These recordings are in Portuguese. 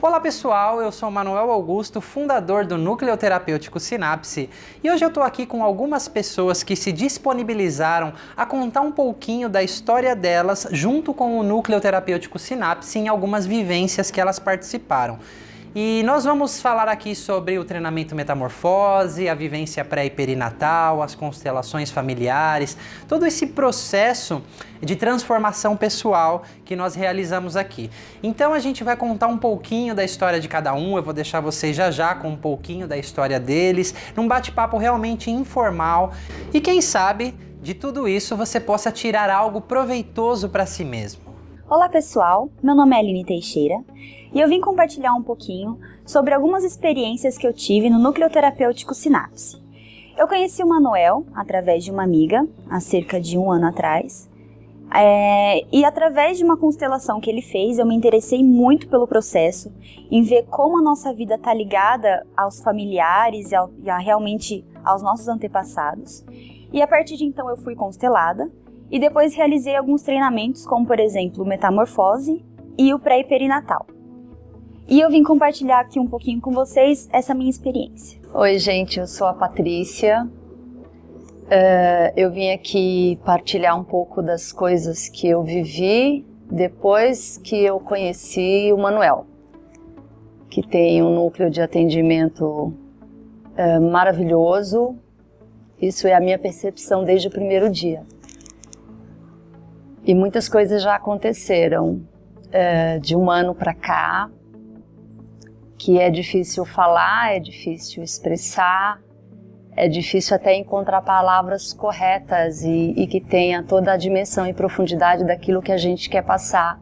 Olá pessoal, eu sou Manuel Augusto, fundador do Núcleo Terapêutico Sinapse, e hoje eu estou aqui com algumas pessoas que se disponibilizaram a contar um pouquinho da história delas junto com o Núcleo Terapêutico Sinapse em algumas vivências que elas participaram. E nós vamos falar aqui sobre o treinamento Metamorfose, a vivência pré e perinatal, as constelações familiares, todo esse processo de transformação pessoal que nós realizamos aqui. Então a gente vai contar um pouquinho da história de cada um, eu vou deixar vocês já com um pouquinho da história deles, num bate-papo realmente informal. E quem sabe, de tudo isso, você possa tirar algo proveitoso para si mesmo. Olá pessoal, meu nome é Aline Teixeira e eu vim compartilhar um pouquinho sobre algumas experiências que eu tive no Núcleo Terapêutico Sinapse. Eu conheci o Manuel através de uma amiga, há cerca de 1 ano atrás, e através de uma constelação que ele fez, eu me interessei muito pelo processo, em ver como a nossa vida está ligada aos familiares e realmente aos nossos antepassados. E a partir de então eu fui constelada, e depois realizei alguns treinamentos, como por exemplo o Metamorfose e o pré e perinatal. E eu vim compartilhar aqui um pouquinho com vocês essa minha experiência. Oi gente, eu sou a Patrícia. Eu vim aqui partilhar um pouco das coisas que eu vivi depois que eu conheci o Manuel, que tem um núcleo de atendimento maravilhoso. Isso é a minha percepção desde o primeiro dia. E muitas coisas já aconteceram de 1 ano para cá, que é difícil falar, é difícil expressar, é difícil até encontrar palavras corretas e que tenha toda a dimensão e profundidade daquilo que a gente quer passar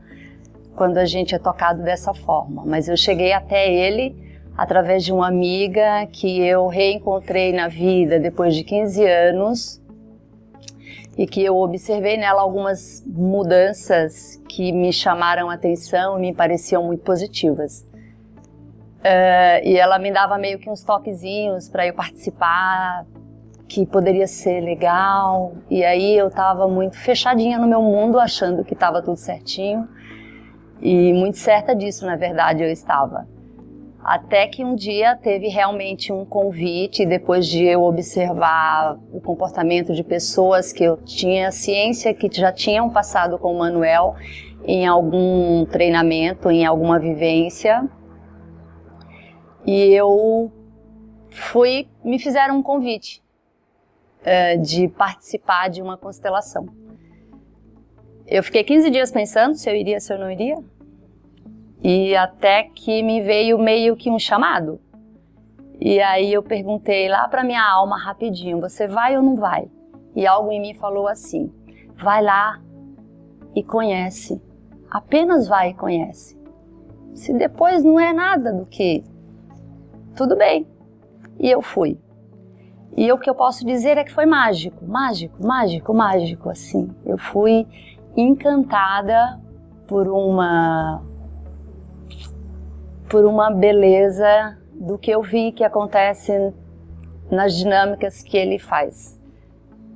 quando a gente é tocado dessa forma. Mas eu cheguei até ele através de uma amiga que eu reencontrei na vida depois de 15 anos, e que eu observei nela algumas mudanças que me chamaram a atenção e me pareciam muito positivas. E ela me dava meio que uns toquezinhos para eu participar, que poderia ser legal, e aí eu estava muito fechadinha no meu mundo, achando que estava tudo certinho, e muito certa disso, na verdade, eu estava. Até que um dia teve realmente um convite, depois de eu observar o comportamento de pessoas que eu tinha ciência que já tinham passado com o Manuel em algum treinamento, em alguma vivência. E me fizeram um convite de participar de uma constelação. Eu fiquei 15 dias pensando se eu iria, se eu não iria. E até que me veio meio que um chamado. E aí eu perguntei lá para minha alma rapidinho, você vai ou não vai? E algo em mim falou assim, vai lá e conhece, apenas vai e conhece. Se depois não é nada do que, tudo bem. E eu fui. E o que eu posso dizer é que foi mágico, mágico, assim. Eu fui encantada por uma beleza do que eu vi que acontece nas dinâmicas que ele faz,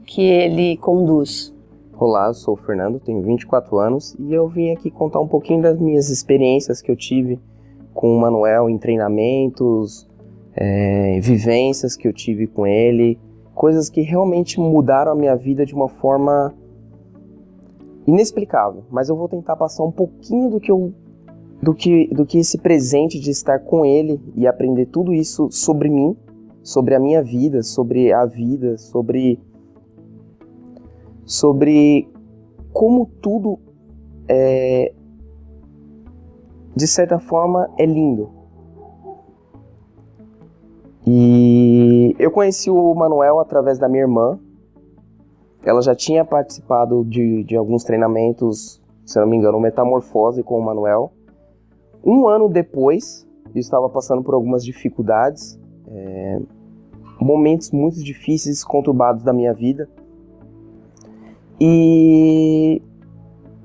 que ele conduz. Olá, eu sou o Fernando, tenho 24 anos e eu vim aqui contar um pouquinho das minhas experiências que eu tive com o Manuel em treinamentos, vivências que eu tive com ele, coisas que realmente mudaram a minha vida de uma forma inexplicável, mas eu vou tentar passar um pouquinho do que esse presente de estar com ele e aprender tudo isso sobre mim, sobre a minha vida, sobre a vida, sobre como tudo de certa forma é lindo. E eu conheci o Manuel através da minha irmã. Ela já tinha participado de alguns treinamentos, se não me engano, Metamorfose com o Manuel. 1 ano depois, eu estava passando por algumas dificuldades, momentos muito difíceis, conturbados da minha vida. E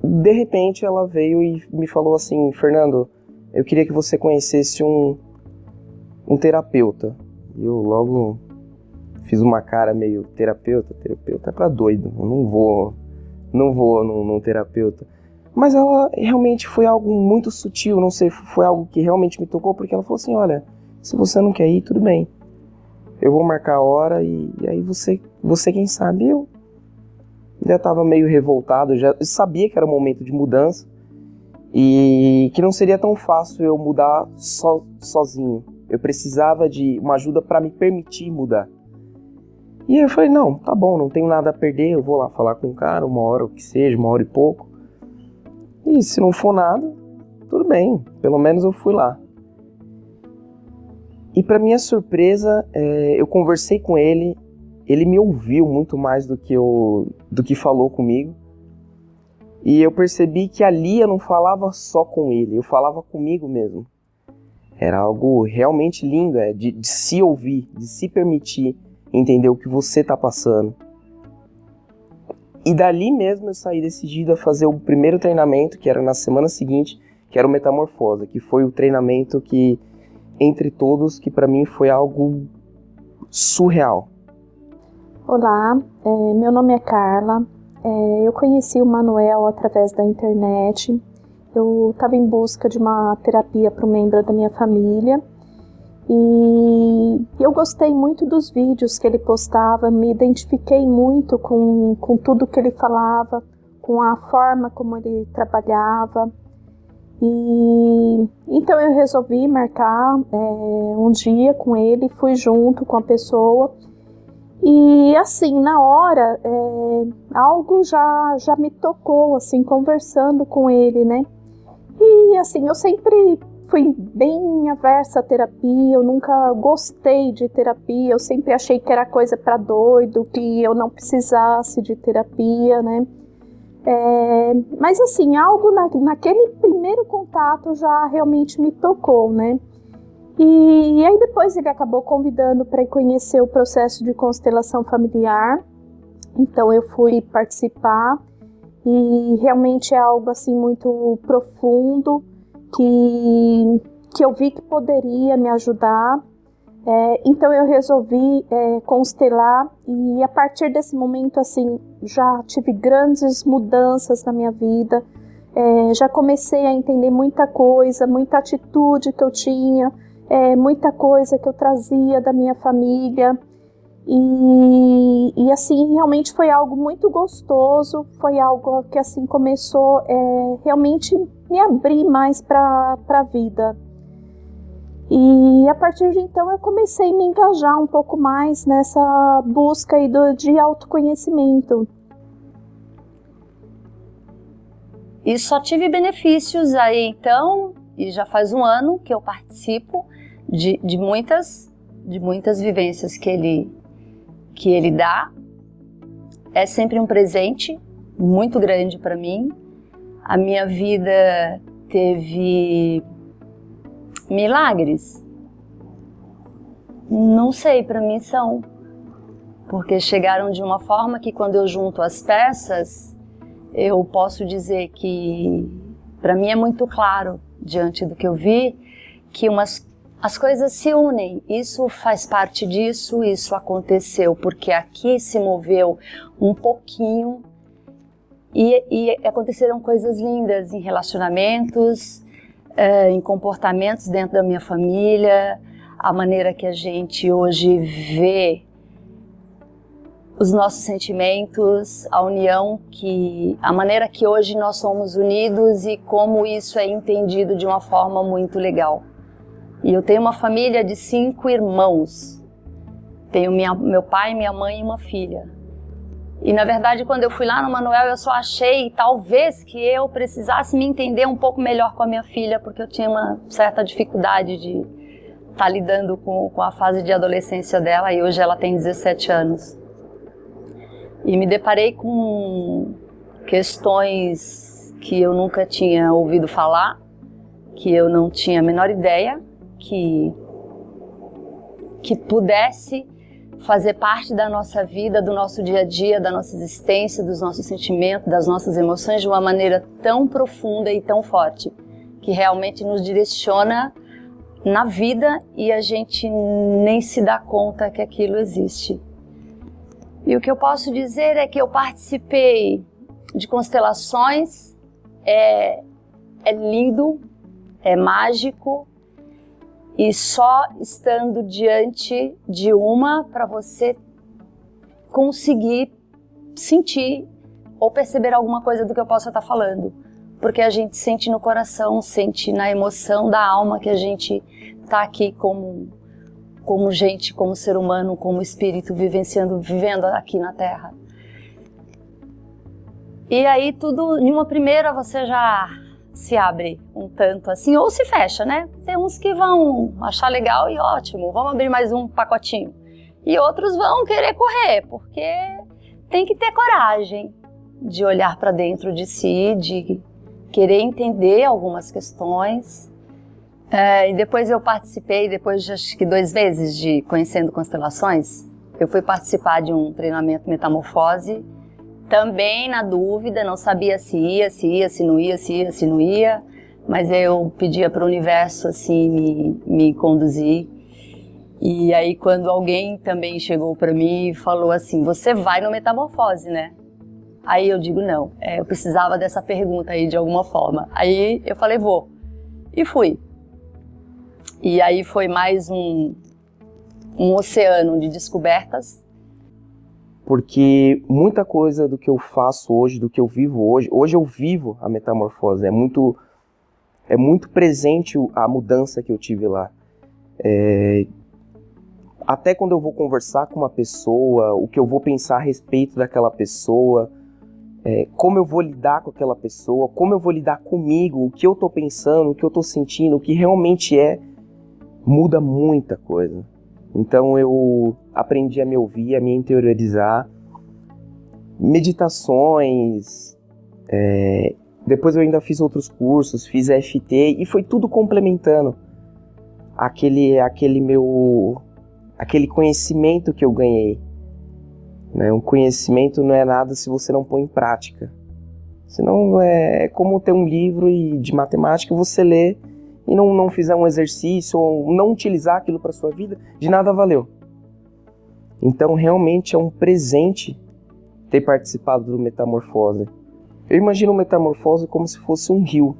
de repente ela veio e me falou assim, Fernando, eu queria que você conhecesse um terapeuta. E eu logo fiz uma cara meio, terapeuta é pra doido, eu não vou num terapeuta. Mas ela realmente foi algo muito sutil, não sei, foi algo que realmente me tocou, porque ela falou assim, olha, se você não quer ir, tudo bem. Eu vou marcar a hora e aí você quem sabe. Eu já estava meio revoltado, já sabia que era um momento de mudança e que não seria tão fácil eu mudar sozinho. Eu precisava de uma ajuda para me permitir mudar. E aí eu falei, não, tá bom, não tenho nada a perder, eu vou lá falar com o cara, 1 hora, o que seja, 1 hora e pouco. E se não for nada, tudo bem, pelo menos eu fui lá. E para minha surpresa, eu conversei com ele, ele me ouviu muito mais do que falou comigo. E eu percebi que ali eu não falava só com ele, eu falava comigo mesmo. Era algo realmente lindo, de se ouvir, de se permitir entender o que você está passando. E dali mesmo eu saí decidido a fazer o primeiro treinamento, que era na semana seguinte, que era o Metamorfose, que foi o treinamento que, entre todos, que para mim foi algo surreal. Olá, meu nome é Carla, eu conheci o Manuel através da internet. Eu estava em busca de uma terapia para um membro da minha família e eu gostei muito dos vídeos que ele postava, me identifiquei muito com tudo que ele falava, com a forma como ele trabalhava. E então eu resolvi marcar um dia com ele, fui junto com a pessoa e assim, na hora, algo já me tocou, assim, conversando com ele, né? E assim, eu sempre fui bem aversa à terapia, eu nunca gostei de terapia, eu sempre achei que era coisa para doido, que eu não precisasse de terapia, né? Mas assim, algo naquele primeiro contato já realmente me tocou, né? E aí depois ele acabou convidando para ir conhecer o processo de constelação familiar, então eu fui participar e realmente é algo assim muito profundo que eu vi que poderia me ajudar. Então eu resolvi constelar e a partir desse momento assim já tive grandes mudanças na minha vida, já comecei a entender muita coisa, muita atitude que eu tinha, muita coisa que eu trazia da minha família e assim realmente foi algo muito gostoso, foi algo que assim começou realmente me abrir mais para a vida. E a partir de então eu comecei a me engajar um pouco mais nessa busca aí de autoconhecimento. E só tive benefícios aí então, e já faz 1 ano que eu participo de muitas vivências que ele dá. É sempre um presente muito grande para mim. A minha vida teve milagres? Não sei, para mim são. Porque chegaram de uma forma que quando eu junto as peças, eu posso dizer que para mim é muito claro, diante do que eu vi, que as coisas se unem. Isso faz parte disso, isso aconteceu porque aqui se moveu um pouquinho e aconteceram coisas lindas em relacionamentos, em comportamentos dentro da minha família, a maneira que a gente hoje vê os nossos sentimentos, a união, a maneira que hoje nós somos unidos e como isso é entendido de uma forma muito legal. E eu tenho uma família de 5 irmãos, tenho meu pai, minha mãe e uma filha. E na verdade quando eu fui lá no Manuel eu só achei talvez que eu precisasse me entender um pouco melhor com a minha filha, porque eu tinha uma certa dificuldade de estar lidando com a fase de adolescência dela e hoje ela tem 17 anos. E me deparei com questões que eu nunca tinha ouvido falar, que eu não tinha a menor ideia que pudesse fazer parte da nossa vida, do nosso dia a dia, da nossa existência, dos nossos sentimentos, das nossas emoções de uma maneira tão profunda e tão forte, que realmente nos direciona na vida e a gente nem se dá conta que aquilo existe. E o que eu posso dizer é que eu participei de constelações é lindo, é mágico, e só estando diante de uma para você conseguir sentir ou perceber alguma coisa do que eu possa estar falando. Porque a gente sente no coração, sente na emoção da alma que a gente está aqui como gente, como ser humano, como espírito, vivendo aqui na Terra. E aí tudo, em uma primeira você já se abre um tanto assim, ou se fecha, né? Tem uns que vão achar legal e ótimo, vamos abrir mais um pacotinho. E outros vão querer correr, porque tem que ter coragem de olhar para dentro de si, de querer entender algumas questões. E depois eu participei, depois de acho que 2 meses de Conhecendo Constelações, eu fui participar de um treinamento Metamorfose, também na dúvida, não sabia se não ia, mas eu pedia para o universo assim me conduzir. E aí quando alguém também chegou para mim e falou assim, você vai no Metamorfose, né? Aí eu digo, não, eu precisava dessa pergunta aí de alguma forma. Aí eu falei, vou. E fui. E aí foi mais um oceano de descobertas. Porque muita coisa do que eu faço hoje, do que eu vivo hoje eu vivo a metamorfose. É muito presente a mudança que eu tive lá. Até quando eu vou conversar com uma pessoa, o que eu vou pensar a respeito daquela pessoa, como eu vou lidar com aquela pessoa, como eu vou lidar comigo, o que eu tô pensando, o que eu tô sentindo, o que realmente muda muita coisa. Então eu aprendi a me ouvir, a me interiorizar, meditações, depois eu ainda fiz outros cursos, fiz EFT e foi tudo complementando aquele conhecimento que eu ganhei. Né? Um conhecimento não é nada se você não põe em prática. Senão é como ter um livro de matemática, você lê e não fizer um exercício ou não utilizar aquilo para sua vida, de nada valeu. Então realmente é um presente ter participado do Metamorfose. Eu imagino o Metamorfose como se fosse um rio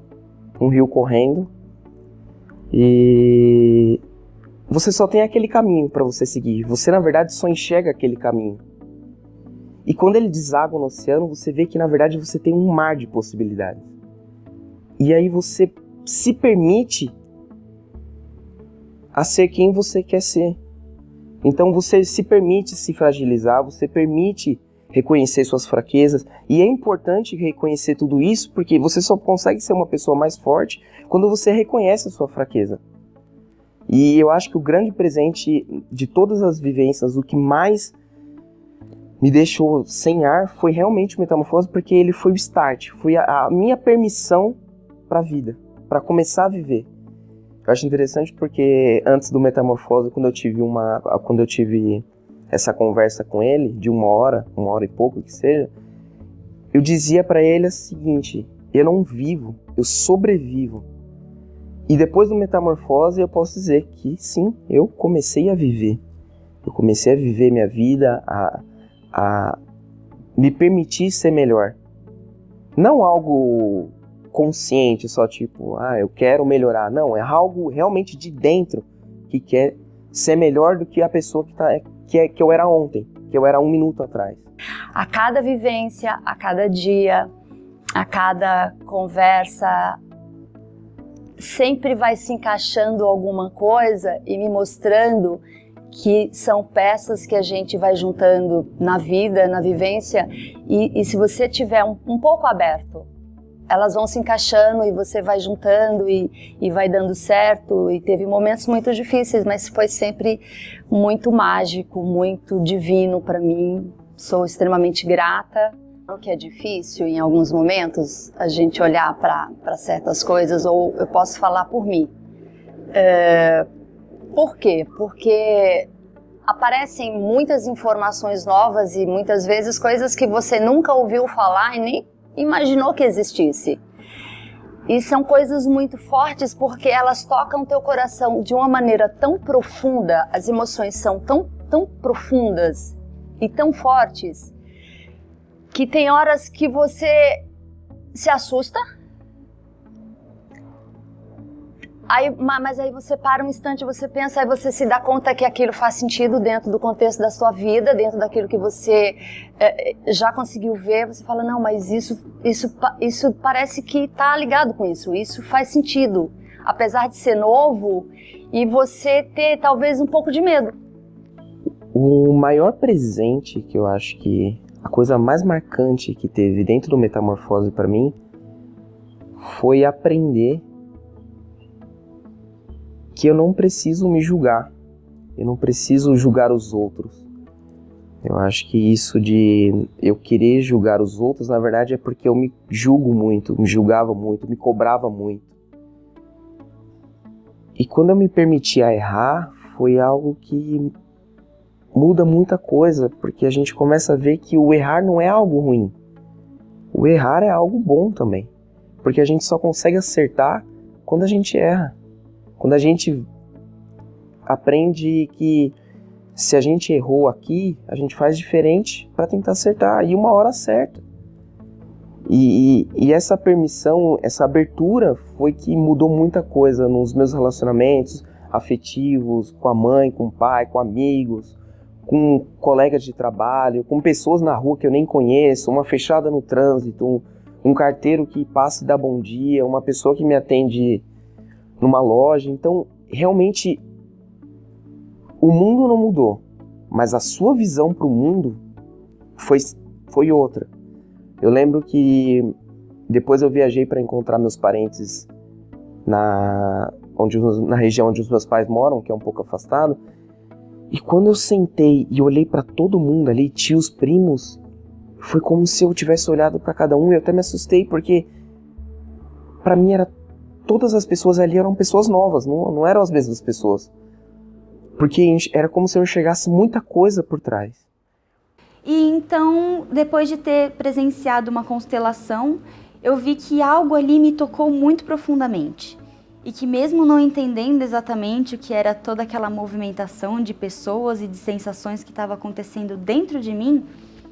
correndo e você só tem aquele caminho para você seguir. Você na verdade só enxerga aquele caminho. E quando ele deságua no oceano, você vê que na verdade você tem um mar de possibilidades. E aí você se permite a ser quem você quer ser. Então você se permite se fragilizar, você permite reconhecer suas fraquezas. E é importante reconhecer tudo isso, porque você só consegue ser uma pessoa mais forte quando você reconhece a sua fraqueza. E eu acho que o grande presente de todas as vivências, o que mais me deixou sem ar, foi realmente o Metamorfose, porque ele foi o start, foi a minha permissão para a vida, para começar a viver. Eu acho interessante porque antes do Metamorfose, quando eu tive essa conversa com ele, de 1 hora e pouco que seja, eu dizia para ele o seguinte: eu não vivo, eu sobrevivo. E depois do Metamorfose eu posso dizer que sim, eu comecei a viver. Eu comecei a viver minha vida, a me permitir ser melhor. Não algo consciente, só tipo, eu quero melhorar. Não, é algo realmente de dentro que quer ser melhor do que a pessoa que eu era ontem, que eu era 1 minuto atrás. A cada vivência, a cada dia, a cada conversa, sempre vai se encaixando alguma coisa e me mostrando que são peças que a gente vai juntando na vida, na vivência, e se você tiver um pouco aberto, elas vão se encaixando e você vai juntando e vai dando certo. E teve momentos muito difíceis, mas foi sempre muito mágico, muito divino para mim. Sou extremamente grata. O que é difícil em alguns momentos, a gente olhar para certas coisas, ou eu posso falar por mim. Por quê? Porque aparecem muitas informações novas e muitas vezes coisas que você nunca ouviu falar e nem imaginou que existisse. E são coisas muito fortes porque elas tocam teu coração de uma maneira tão profunda, as emoções são tão profundas e tão fortes, que tem horas que você se assusta, Mas aí você para um instante, você pensa, aí você se dá conta que aquilo faz sentido dentro do contexto da sua vida, dentro daquilo que você já conseguiu ver. Você fala, não, mas isso parece que está ligado com isso faz sentido, apesar de ser novo e você ter talvez um pouco de medo. O maior presente que eu acho que a coisa mais marcante que teve dentro do Metamorfose para mim foi aprender que eu não preciso me julgar, eu não preciso julgar os outros. Eu acho que isso de eu querer julgar os outros, na verdade, é porque eu me julgo muito, me julgava muito, me cobrava muito. E quando eu me permitia errar, foi algo que muda muita coisa, porque a gente começa a ver que o errar não é algo ruim. O errar é algo bom também, porque a gente só consegue acertar quando a gente erra. Quando a gente aprende que se a gente errou aqui, a gente faz diferente para tentar acertar, e uma hora acerta. E essa permissão, essa abertura foi que mudou muita coisa nos meus relacionamentos afetivos, com a mãe, com o pai, com amigos, com colegas de trabalho, com pessoas na rua que eu nem conheço, uma fechada no trânsito, um carteiro que passa e dá bom dia, uma pessoa que me atende numa loja. Então, realmente, o mundo não mudou, mas a sua visão para o mundo foi outra. Eu lembro que depois eu viajei para encontrar meus parentes na região onde os meus pais moram, que é um pouco afastado, e quando eu sentei e olhei para todo mundo ali, tios, primos, foi como se eu tivesse olhado para cada um, e eu até me assustei, porque para mim todas as pessoas ali eram pessoas novas, não eram as mesmas pessoas. Porque era como se eu enxergasse muita coisa por trás. E então, depois de ter presenciado uma constelação, eu vi que algo ali me tocou muito profundamente. E que mesmo não entendendo exatamente o que era toda aquela movimentação de pessoas e de sensações que estava acontecendo dentro de mim,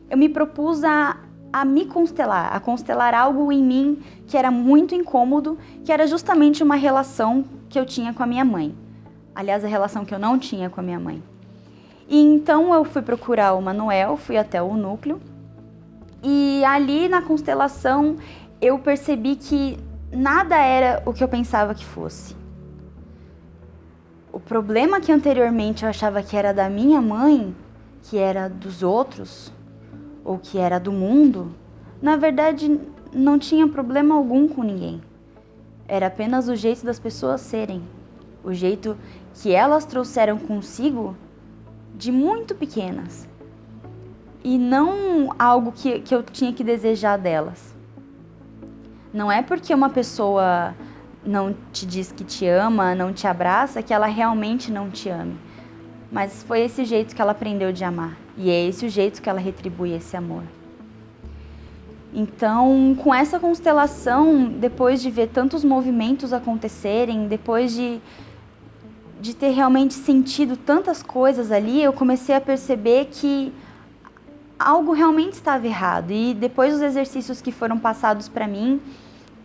eu me propus a me constelar, a constelar algo em mim que era muito incômodo, que era justamente uma relação que eu tinha com a minha mãe. Aliás, a relação que eu não tinha com a minha mãe. E então eu fui procurar o Manuel, fui até o núcleo, e ali na constelação eu percebi que nada era o que eu pensava que fosse. O problema que anteriormente eu achava que era da minha mãe, que era dos outros, ou que era do mundo, na verdade não tinha problema algum com ninguém. Era apenas o jeito das pessoas serem, o jeito que elas trouxeram consigo de muito pequenas, e não algo que eu tinha que desejar delas. Não é porque uma pessoa não te diz que te ama, não te abraça, que ela realmente não te ame. Mas foi esse jeito que ela aprendeu de amar. E é esse o jeito que ela retribui esse amor. Então, com essa constelação, depois de ver tantos movimentos acontecerem, depois de ter realmente sentido tantas coisas ali, eu comecei a perceber que algo realmente estava errado. E depois dos exercícios que foram passados para mim,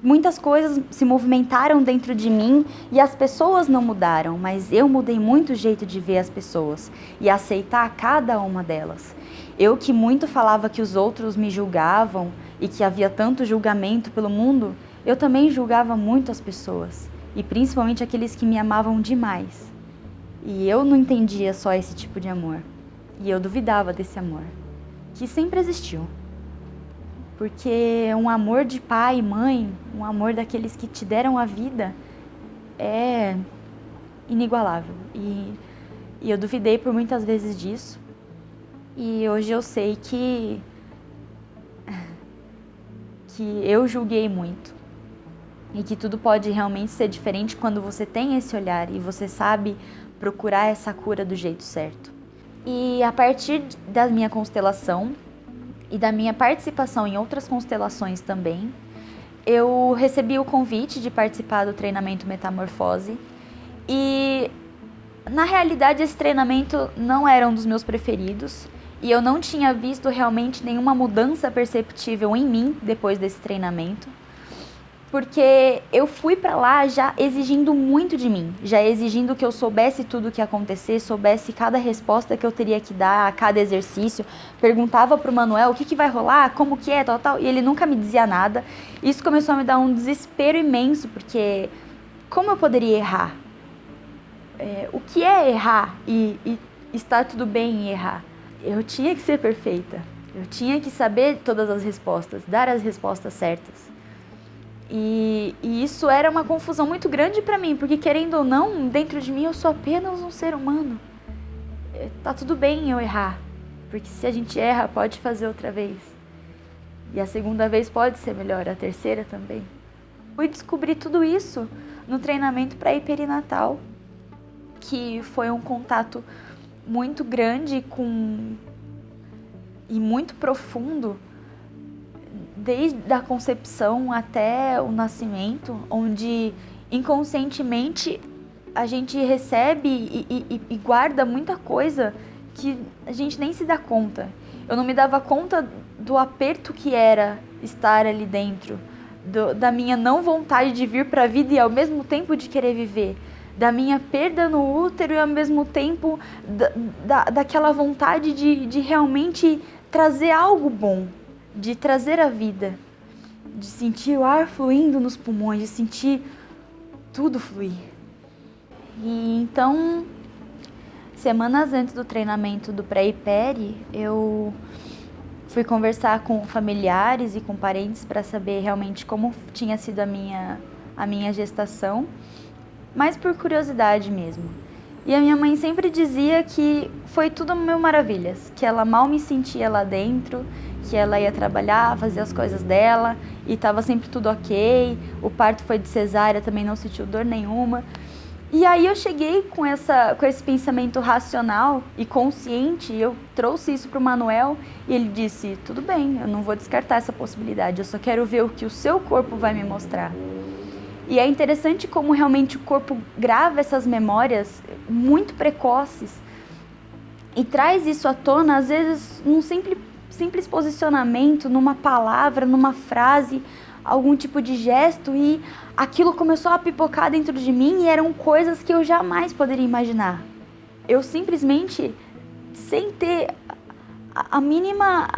muitas coisas se movimentaram dentro de mim e as pessoas não mudaram, mas eu mudei muito o jeito de ver as pessoas e aceitar cada uma delas. Eu que muito falava que os outros me julgavam e que havia tanto julgamento pelo mundo, eu também julgava muito as pessoas, e principalmente aqueles que me amavam demais. E eu não entendia só esse tipo de amor, e eu duvidava desse amor, que sempre existiu. Porque um amor de pai e mãe, um amor daqueles que te deram a vida, é inigualável. E eu duvidei por muitas vezes disso. E hoje eu sei que eu julguei muito. E que tudo pode realmente ser diferente quando você tem esse olhar e você sabe procurar essa cura do jeito certo. E a partir da minha constelação e da minha participação em outras constelações também, eu recebi o convite de participar do treinamento Metamorfose. E na realidade esse treinamento não era um dos meus preferidos, e eu não tinha visto realmente nenhuma mudança perceptível em mim depois desse treinamento. porque eu fui pra lá já exigindo muito de mim, já exigindo que eu soubesse tudo o que ia acontecer, soubesse cada resposta que eu teria que dar a cada exercício. Perguntava pro Manuel o que vai rolar, como que é, tal, e ele nunca me dizia nada. Isso começou a me dar um desespero imenso, porque como eu poderia errar? O que é errar e estar tudo bem em errar? Eu tinha que ser perfeita, eu tinha que saber todas as respostas, dar as respostas certas. E isso era uma confusão muito grande pra mim, porque querendo ou não, dentro de mim eu sou apenas um ser humano. Tá tudo bem eu errar, porque se a gente erra, pode fazer outra vez. E a segunda vez pode ser melhor, a terceira também. Fui descobrir tudo isso no treinamento para ir perinatal, que foi um contato muito grande e muito profundo, desde a concepção até o nascimento, onde inconscientemente a gente recebe e guarda muita coisa que a gente nem se dá conta. Eu não me dava conta do aperto que era estar ali dentro, da minha não vontade de vir para a vida e ao mesmo tempo de querer viver, da minha perda no útero e ao mesmo tempo daquela vontade de realmente trazer algo bom, de trazer a vida, de sentir o ar fluindo nos pulmões, de sentir tudo fluir. E então, semanas antes do treinamento do pré e peri, eu fui conversar com familiares e com parentes para saber realmente como tinha sido a minha gestação, mas por curiosidade mesmo. E a minha mãe sempre dizia que foi tudo mil maravilhas, que ela mal me sentia lá dentro, que ela ia trabalhar, fazer as coisas dela e estava sempre tudo ok. O parto foi de cesárea, também não sentiu dor nenhuma. E aí eu cheguei com esse pensamento racional e consciente, eu trouxe isso para o Manuel e ele disse, tudo bem, eu não vou descartar essa possibilidade, eu só quero ver o que o seu corpo vai me mostrar. E é interessante como realmente o corpo grava essas memórias muito precoces e traz isso à tona, às vezes, num simples posicionamento, numa palavra, numa frase, algum tipo de gesto, e aquilo começou a pipocar dentro de mim e eram coisas que eu jamais poderia imaginar. Eu simplesmente, sem ter a mínima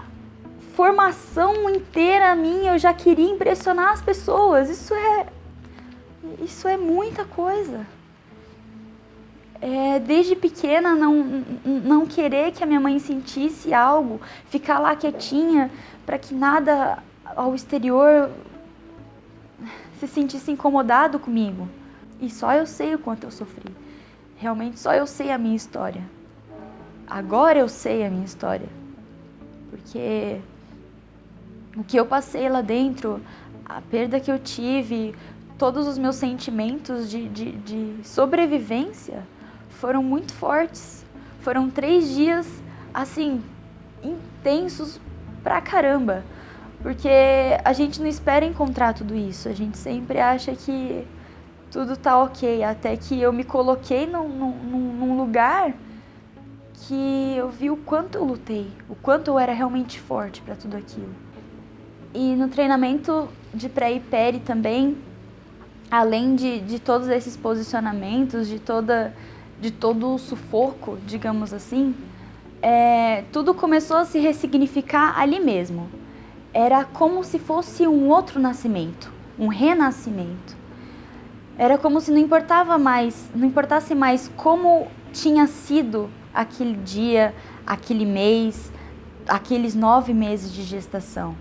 formação inteira minha, eu já queria impressionar as pessoas. Isso é muita coisa. Desde pequena não querer que a minha mãe sentisse algo, ficar lá quietinha para que nada ao exterior se sentisse incomodado comigo. E só eu sei o quanto eu sofri. Realmente só eu sei a minha história. Agora eu sei a minha história. Porque o que eu passei lá dentro, a perda que eu tive, todos os meus sentimentos de sobrevivência foram muito fortes. Foram 3 dias, assim, intensos pra caramba. Porque a gente não espera encontrar tudo isso. A gente sempre acha que tudo tá ok. Até que eu me coloquei num lugar que eu vi o quanto eu lutei. O quanto eu era realmente forte pra tudo aquilo. E no treinamento de pré e peri também, além de todos esses posicionamentos, de todo o sufoco, digamos assim, tudo começou a se ressignificar ali mesmo. Era como se fosse um outro nascimento, um renascimento. Era como se não importasse mais como tinha sido aquele dia, aquele mês, aqueles 9 meses de gestação.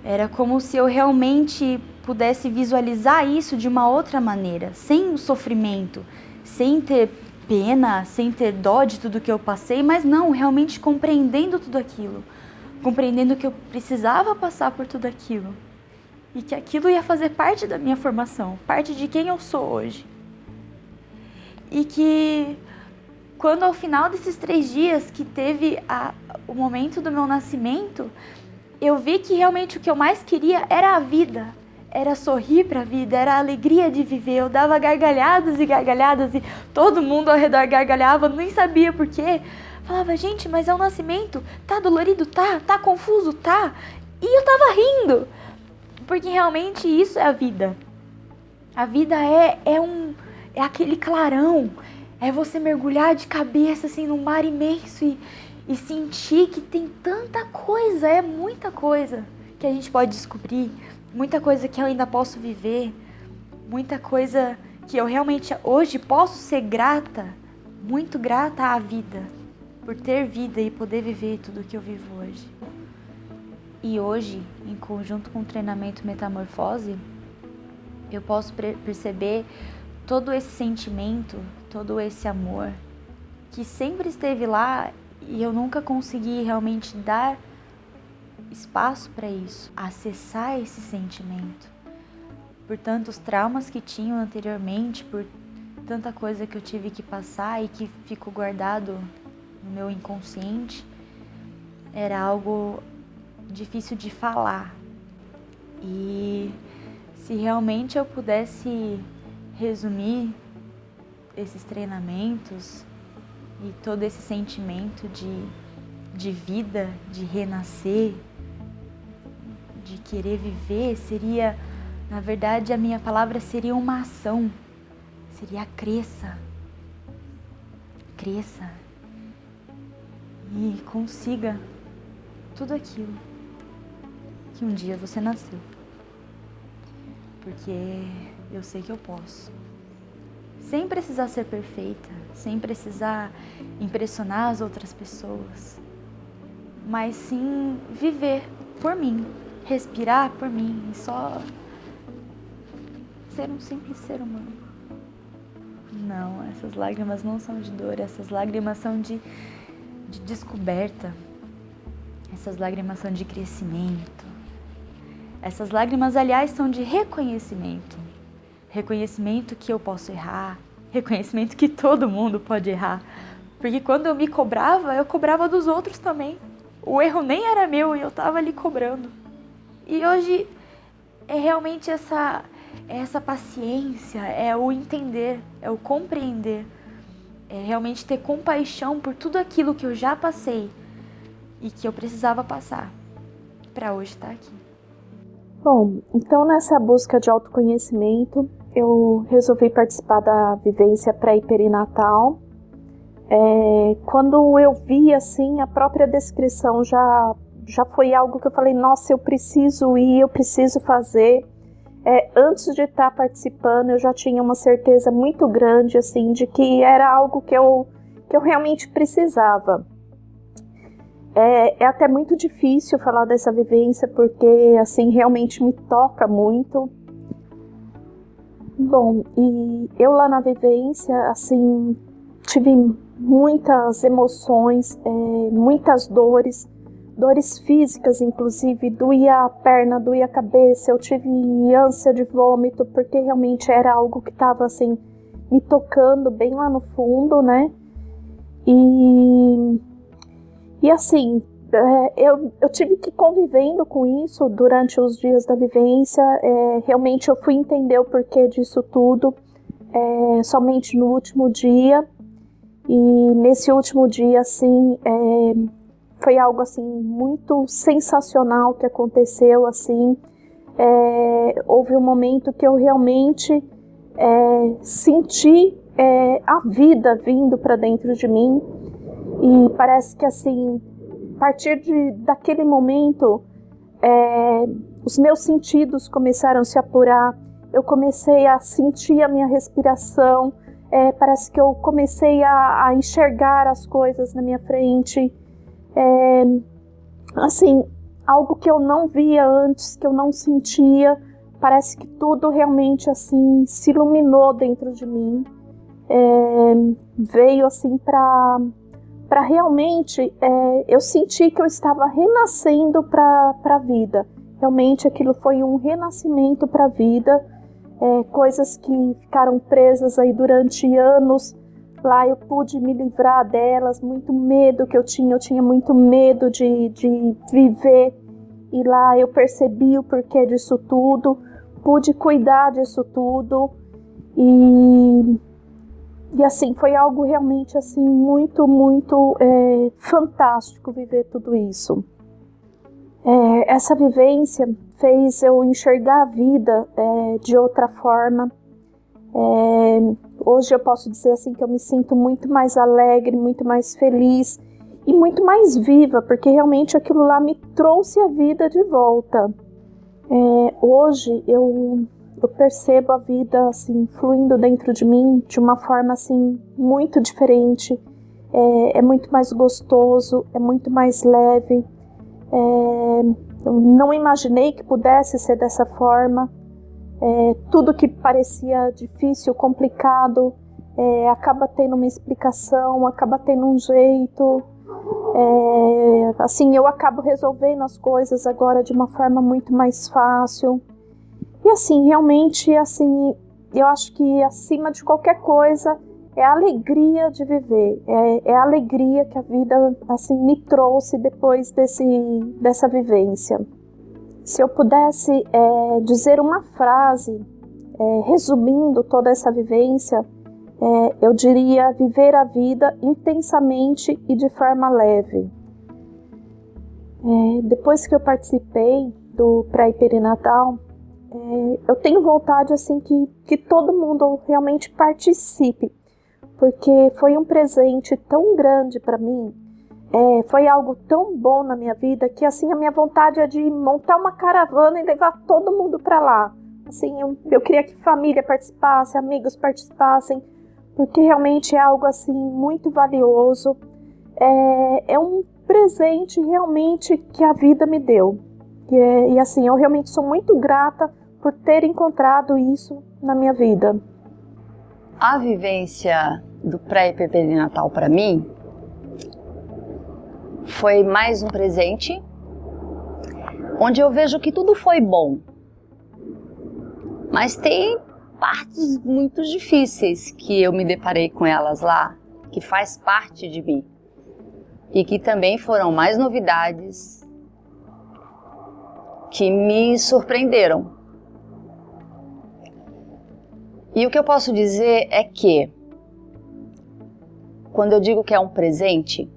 Era como se eu realmente pudesse visualizar isso de uma outra maneira, sem o sofrimento, sem ter pena, sem ter dó de tudo que eu passei, mas não, realmente compreendendo tudo aquilo, compreendendo que eu precisava passar por tudo aquilo e que aquilo ia fazer parte da minha formação, parte de quem eu sou hoje. E que quando ao final desses 3 dias que teve o momento do meu nascimento, eu vi que realmente o que eu mais queria era a vida, era sorrir para a vida, era a alegria de viver. Eu dava gargalhadas e gargalhadas e todo mundo ao redor gargalhava, nem sabia por quê. Falava, gente, mas é um nascimento, tá dolorido, tá confuso, tá. E eu tava rindo, Porque realmente isso é a vida. A vida é aquele clarão, é você mergulhar de cabeça assim num mar imenso e sentir que tem tanta coisa, é muita coisa que a gente pode descobrir, muita coisa que eu ainda posso viver, muita coisa que eu realmente hoje posso ser grata, muito grata à vida, por ter vida e poder viver tudo que eu vivo hoje. E hoje, em conjunto com o treinamento Metamorfose, eu posso perceber todo esse sentimento, todo esse amor que sempre esteve lá e eu nunca consegui realmente dar espaço para isso, acessar esse sentimento. Por tantos traumas que tinham anteriormente, por tanta coisa que eu tive que passar e que ficou guardado no meu inconsciente, era algo difícil de falar. E se realmente eu pudesse resumir esses treinamentos e todo esse sentimento de vida, de renascer, de querer viver, seria, na verdade, a minha palavra seria uma ação, seria cresça e consiga tudo aquilo que um dia você nasceu, porque eu sei que eu posso, sem precisar ser perfeita, sem precisar impressionar as outras pessoas, mas sim viver por mim, respirar por mim e só ser um simples ser humano. Não, essas lágrimas não são de dor, essas lágrimas são de descoberta, essas lágrimas são de crescimento, essas lágrimas, aliás, são de reconhecimento. Reconhecimento que eu posso errar, reconhecimento que todo mundo pode errar, porque quando eu me cobrava, eu cobrava dos outros também. O erro nem era meu e eu estava ali cobrando. E hoje é realmente essa paciência, é o entender, é o compreender, é realmente ter compaixão por tudo aquilo que eu já passei e que eu precisava passar para hoje estar aqui. Bom, então nessa busca de autoconhecimento, eu resolvi participar da vivência pré e perinatal. Quando eu vi assim, a própria descrição já foi algo que eu falei, nossa, eu preciso ir, eu preciso fazer. Antes de estar participando, eu já tinha uma certeza muito grande assim, de que era algo que eu realmente precisava. É até muito difícil falar dessa vivência, porque assim, realmente me toca muito. Bom, e eu lá na vivência, assim, tive muitas emoções, muitas dores físicas, inclusive, doía a perna, doía a cabeça, eu tive ânsia de vômito, porque realmente era algo que estava, assim, me tocando bem lá no fundo, né? E assim, eu tive que ir convivendo com isso durante os dias da vivência. Realmente eu fui entender o porquê disso tudo somente no último dia. E nesse último dia, assim, foi algo assim muito sensacional que aconteceu, assim. Houve um momento que eu realmente senti a vida vindo para dentro de mim. E parece que assim, a partir daquele momento, os meus sentidos começaram a se apurar, eu comecei a sentir a minha respiração, parece que eu comecei a enxergar as coisas na minha frente, assim, algo que eu não via antes, que eu não sentia, parece que tudo realmente assim se iluminou dentro de mim, veio assim para realmente, eu senti que eu estava renascendo para a vida. Realmente aquilo foi um renascimento para a vida, coisas que ficaram presas aí durante anos. Lá eu pude me livrar delas, muito medo que eu tinha muito medo de viver. E lá eu percebi o porquê disso tudo, pude cuidar disso tudo. E assim, foi algo realmente assim, muito, muito fantástico viver tudo isso. Essa vivência fez eu enxergar a vida de outra forma. Hoje eu posso dizer assim que eu me sinto muito mais alegre, muito mais feliz e muito mais viva, porque realmente aquilo lá me trouxe a vida de volta. Hoje eu percebo a vida assim fluindo dentro de mim de uma forma assim muito diferente. É muito mais gostoso, é muito mais leve. Eu não imaginei que pudesse ser dessa forma. Tudo que parecia difícil, complicado, acaba tendo uma explicação, acaba tendo um jeito. Assim, eu acabo resolvendo as coisas agora de uma forma muito mais fácil. E assim, realmente, assim, eu acho que acima de qualquer coisa é a alegria de viver, é a alegria que a vida assim me trouxe depois dessa vivência. Se eu pudesse dizer uma frase resumindo toda essa vivência, eu diria viver a vida intensamente e de forma leve. Depois que eu participei do pré-perinatal, eu tenho vontade assim que todo mundo realmente participe, porque foi um presente tão grande para mim, foi algo tão bom na minha vida que assim a minha vontade é de montar uma caravana e levar todo mundo para lá. Assim, eu queria que família participasse, amigos participassem, porque realmente é algo assim muito valioso. É um presente realmente que a vida me deu. E assim, eu realmente sou muito grata por ter encontrado isso na minha vida. A vivência do pré e perinatal para mim foi mais um presente, onde eu vejo que tudo foi bom, mas tem partes muito difíceis que eu me deparei com elas lá, que faz parte de mim, e que também foram mais novidades que me surpreenderam. E o que eu posso dizer é que, quando eu digo que é um presente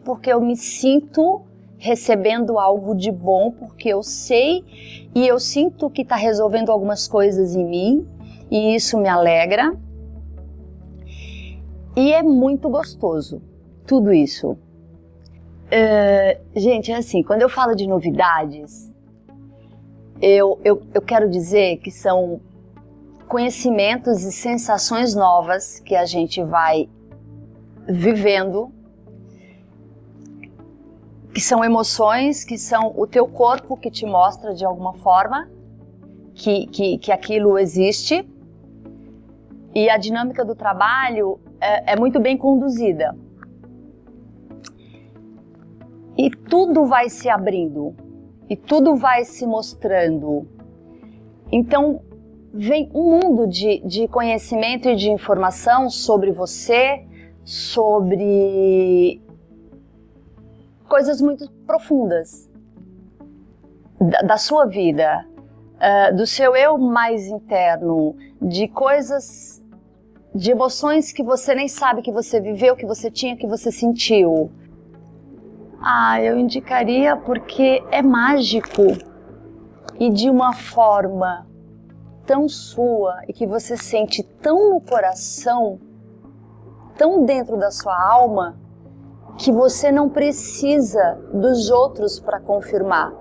porque eu me sinto recebendo algo de bom, porque eu sei e eu sinto que está resolvendo algumas coisas em mim, e isso me alegra. E é muito gostoso, tudo isso. Gente, assim, quando eu falo de novidades, eu quero dizer que são conhecimentos e sensações novas que a gente vai vivendo, que são emoções, que são o teu corpo que te mostra de alguma forma que aquilo existe. E a dinâmica do trabalho é muito bem conduzida. E tudo vai se abrindo, e tudo vai se mostrando. Então, vem um mundo de conhecimento e de informação sobre você, sobre coisas muito profundas da sua vida, do seu eu mais interno, de coisas, de emoções que você nem sabe que você viveu, que você tinha, que você sentiu. Eu indicaria porque é mágico e de uma forma tão sua e que você sente tão no coração, tão dentro da sua alma, que você não precisa dos outros para confirmar.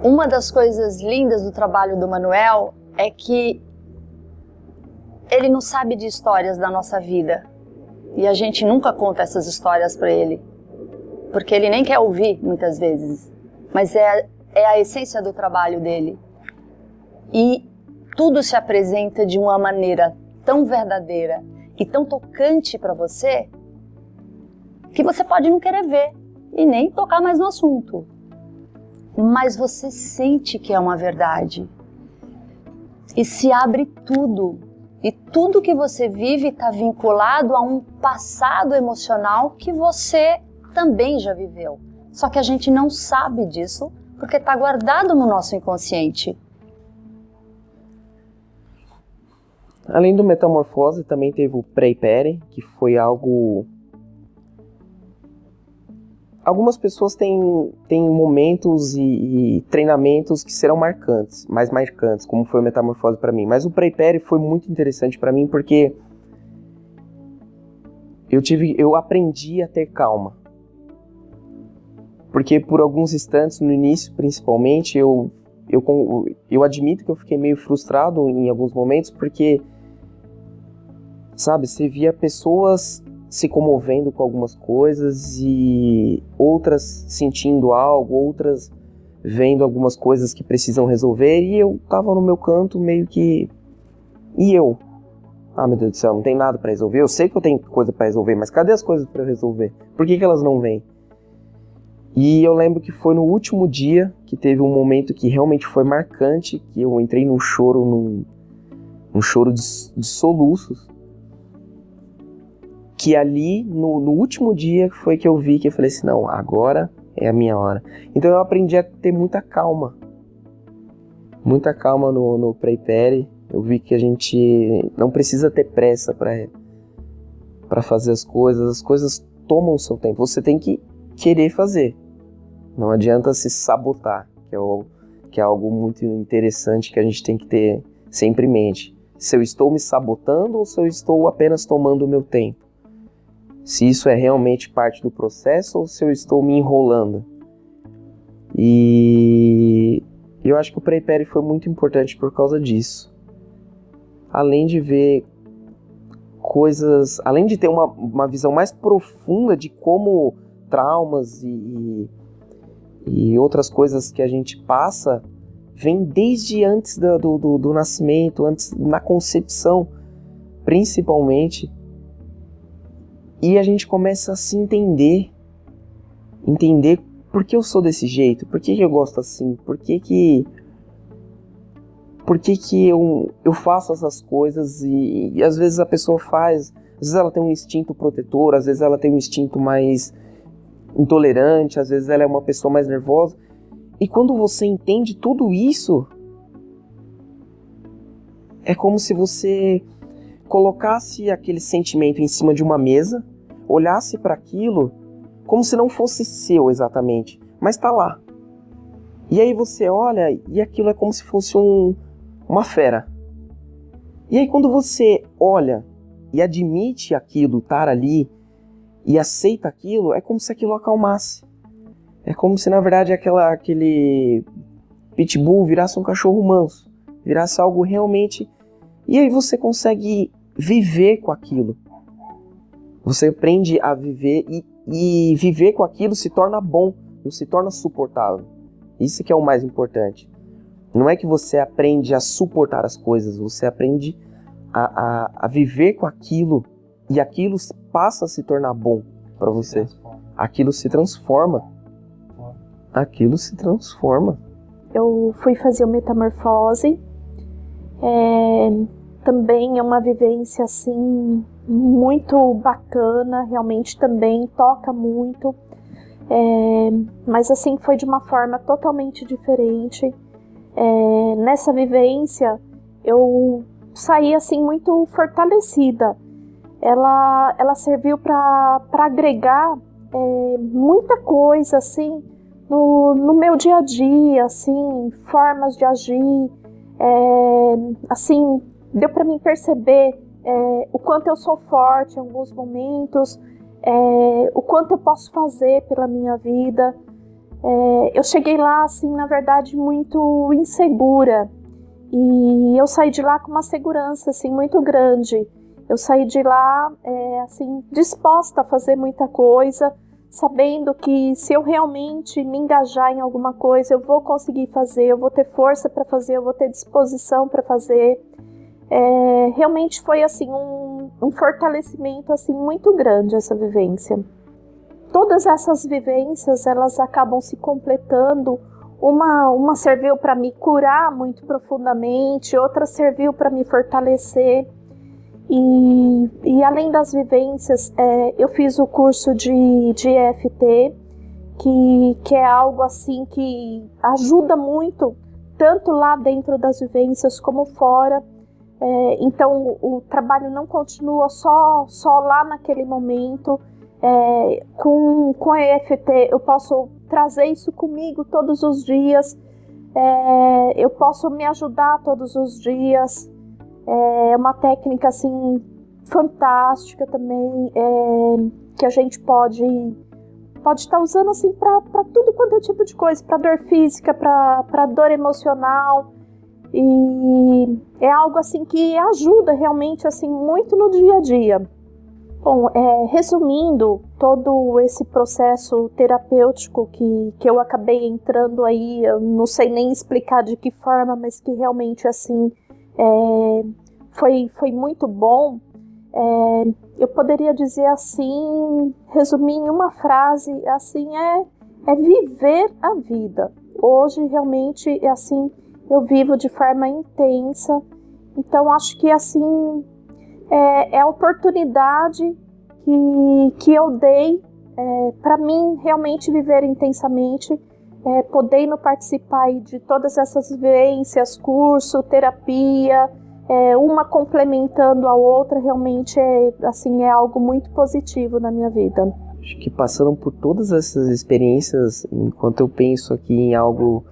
Uma das coisas lindas do trabalho do Manuel é que ele não sabe de histórias da nossa vida. E a gente nunca conta essas histórias para ele, porque ele nem quer ouvir muitas vezes. Mas é a essência do trabalho dele. E tudo se apresenta de uma maneira tão verdadeira e tão tocante para você, que você pode não querer ver e nem tocar mais no assunto. Mas você sente que é uma verdade. E se abre tudo. E tudo que você vive está vinculado a um passado emocional que você também já viveu. Só que a gente não sabe disso porque está guardado no nosso inconsciente. Além do Metamorfose, também teve o Pré e Pere, que foi algo algumas pessoas têm momentos e treinamentos que serão marcantes, mais marcantes, como foi o Metamorfose para mim. Mas o Prepare foi muito interessante para mim porque eu aprendi a ter calma. Porque por alguns instantes, no início principalmente, eu admito que eu fiquei meio frustrado em alguns momentos, porque, sabe, você via pessoas se comovendo com algumas coisas e outras sentindo algo, outras vendo algumas coisas que precisam resolver, e eu tava no meu canto meio que... E eu? Ah, meu Deus do céu, não tem nada pra resolver? Eu sei que eu tenho coisa pra resolver, mas cadê as coisas pra eu resolver? Por que elas não vêm? E eu lembro que foi no último dia que teve um momento que realmente foi marcante, que eu entrei num choro, num choro de soluços, que ali, no último dia, foi que eu vi que eu falei assim, não, agora é a minha hora. Então eu aprendi a ter muita calma no Prepare. Eu vi que a gente não precisa ter pressa para fazer as coisas tomam o seu tempo, você tem que querer fazer. Não adianta se sabotar, que é algo muito interessante que a gente tem que ter sempre em mente. Se eu estou me sabotando ou se eu estou apenas tomando o meu tempo? Se isso é realmente parte do processo ou se eu estou me enrolando? E eu acho que o Prepare foi muito importante por causa disso. Além de ver coisas, além de ter uma visão mais profunda de como traumas e outras coisas que a gente passa, vem desde antes do nascimento, antes na concepção, principalmente. E a gente começa a se entender por que eu sou desse jeito, por que eu gosto assim, por que eu faço essas coisas e às vezes a pessoa faz, às vezes ela tem um instinto protetor, às vezes ela tem um instinto mais intolerante, às vezes ela é uma pessoa mais nervosa. E quando você entende tudo isso, é como se você colocasse aquele sentimento em cima de uma mesa, olhasse para aquilo como se não fosse seu exatamente, mas tá lá. E aí você olha e aquilo é como se fosse uma fera. E aí quando você olha e admite aquilo estar ali e aceita aquilo, é como se aquilo acalmasse. É como se na verdade aquele pitbull virasse um cachorro manso, virasse algo realmente... E aí você consegue viver com aquilo. Você aprende a viver e viver com aquilo se torna bom, não se torna suportável. Isso que é o mais importante. Não é que você aprende a suportar as coisas, você aprende a viver com aquilo e aquilo passa a se tornar bom para você. Aquilo se transforma. Aquilo se transforma. Eu fui fazer o Metamorfose. Também é uma vivência assim muito bacana, realmente também toca muito, mas assim foi de uma forma totalmente diferente. Nessa vivência eu saí assim muito fortalecida. Ela serviu para agregar muita coisa assim no meu dia a dia, assim, formas de agir, assim, deu para mim perceber o quanto eu sou forte em alguns momentos, o quanto eu posso fazer pela minha vida. Eu cheguei lá, assim, na verdade, muito insegura, e eu saí de lá com uma segurança, assim, muito grande. Eu saí de lá, assim, disposta a fazer muita coisa, sabendo que se eu realmente me engajar em alguma coisa, eu vou conseguir fazer, eu vou ter força para fazer, eu vou ter disposição para fazer. Realmente foi assim um fortalecimento assim muito grande essa vivência. Todas essas vivências, elas acabam se completando. Uma serviu para me curar muito profundamente, outra serviu para me fortalecer. E além das vivências, eu fiz o curso de EFT, que é algo assim que ajuda muito, tanto lá dentro das vivências como fora. Então o trabalho não continua só lá naquele momento. Com a EFT eu posso trazer isso comigo todos os dias, eu posso me ajudar todos os dias. É uma técnica assim fantástica também, que a gente pode estar usando assim para tudo quanto é tipo de coisa, para dor física, para dor emocional, e é algo assim que ajuda realmente assim muito no dia a dia. Bom, resumindo todo esse processo terapêutico que eu acabei entrando aí, eu não sei nem explicar de que forma, mas que realmente assim foi muito bom. Eu poderia dizer assim, resumir em uma frase, assim, é viver a vida. Hoje realmente assim eu vivo de forma intensa, então acho que assim é a oportunidade que eu dei para mim realmente viver intensamente, podendo participar aí de todas essas vivências, curso, terapia, uma complementando a outra, realmente é algo muito positivo na minha vida. Acho que passando por todas essas experiências, enquanto eu penso aqui em algo,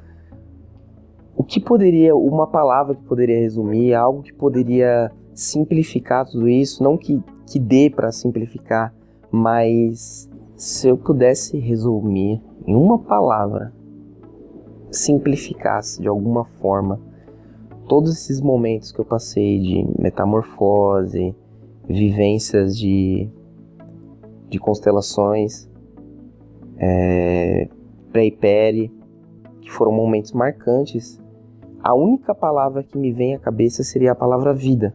uma palavra que poderia resumir, algo que poderia simplificar tudo isso, não que dê para simplificar, mas se eu pudesse resumir em uma palavra, simplificasse de alguma forma todos esses momentos que eu passei de metamorfose, vivências de constelações, pré e peri, que foram momentos marcantes, a única palavra que me vem à cabeça seria a palavra vida.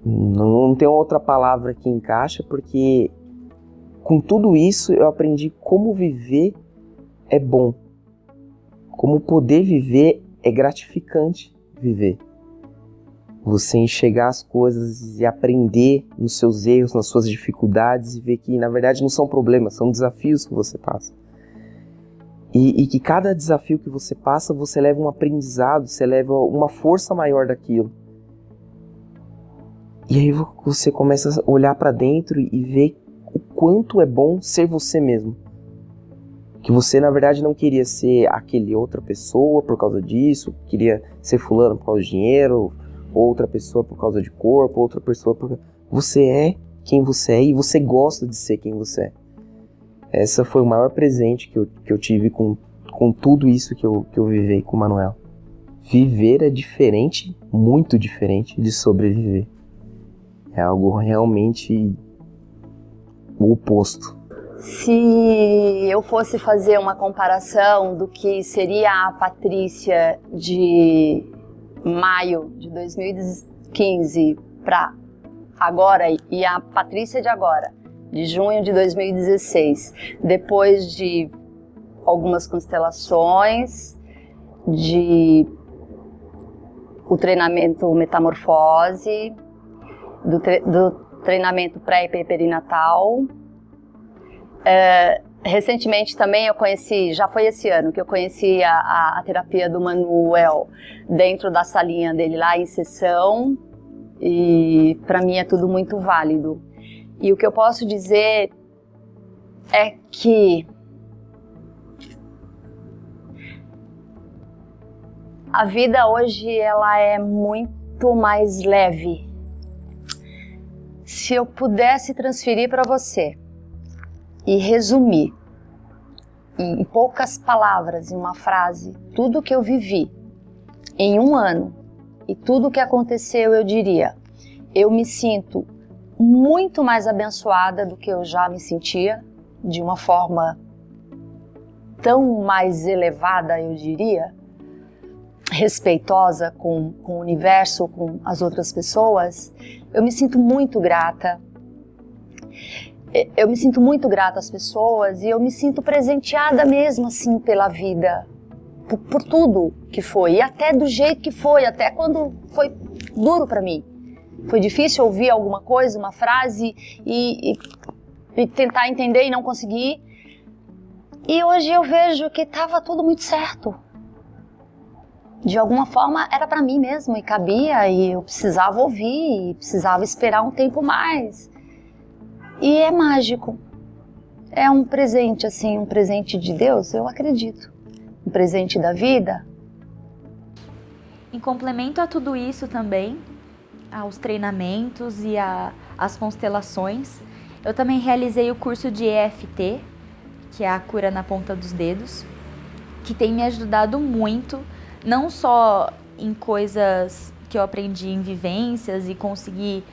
Não tem outra palavra que encaixa, porque com tudo isso eu aprendi como viver é bom, como poder viver é gratificante viver. Você enxergar as coisas e aprender nos seus erros, nas suas dificuldades, e ver que na verdade não são problemas, são desafios que você passa. E que cada desafio que você passa, você leva um aprendizado, você leva uma força maior daquilo. E aí você começa a olhar para dentro e ver o quanto é bom ser você mesmo. Que você, na verdade, não queria ser aquele outra pessoa por causa disso, queria ser fulano por causa de dinheiro, outra pessoa por causa de corpo, outra pessoa por... Você é quem você é e você gosta de ser quem você é. Esse foi o maior presente que eu tive com tudo isso que eu vivi com o Manuel. Viver é diferente, muito diferente de sobreviver. É algo realmente o oposto. Se eu fosse fazer uma comparação do que seria a Patrícia de maio de 2015 para agora e a Patrícia de agora, de junho de 2016, depois de algumas constelações, de o treinamento metamorfose, do treinamento pré e perinatal. Recentemente também eu conheci, já foi esse ano que eu conheci a terapia do Manuel dentro da salinha dele lá em sessão, e para mim é tudo muito válido. E o que eu posso dizer é que a vida hoje ela é muito mais leve. Se eu pudesse transferir para você e resumir em poucas palavras, em uma frase, tudo que eu vivi em um ano e tudo que aconteceu, eu diria: eu me sinto muito mais abençoada do que eu já me sentia, de uma forma tão mais elevada, eu diria, respeitosa com o universo, com as outras pessoas. Eu me sinto muito grata. Eu me sinto muito grata às pessoas e eu me sinto presenteada mesmo assim pela vida, por tudo que foi, e até do jeito que foi, até quando foi duro para mim. Foi difícil ouvir alguma coisa, uma frase e tentar entender e não conseguir. E hoje eu vejo que estava tudo muito certo. De alguma forma era para mim mesmo e cabia, e eu precisava ouvir, e precisava esperar um tempo mais. E é mágico. É um presente, assim, um presente de Deus, eu acredito. Um presente da vida. Em complemento a tudo isso também, aos treinamentos e às constelações, eu também realizei o curso de EFT, que é a cura na ponta dos dedos, que tem me ajudado muito, não só em coisas que eu aprendi em vivências e consegui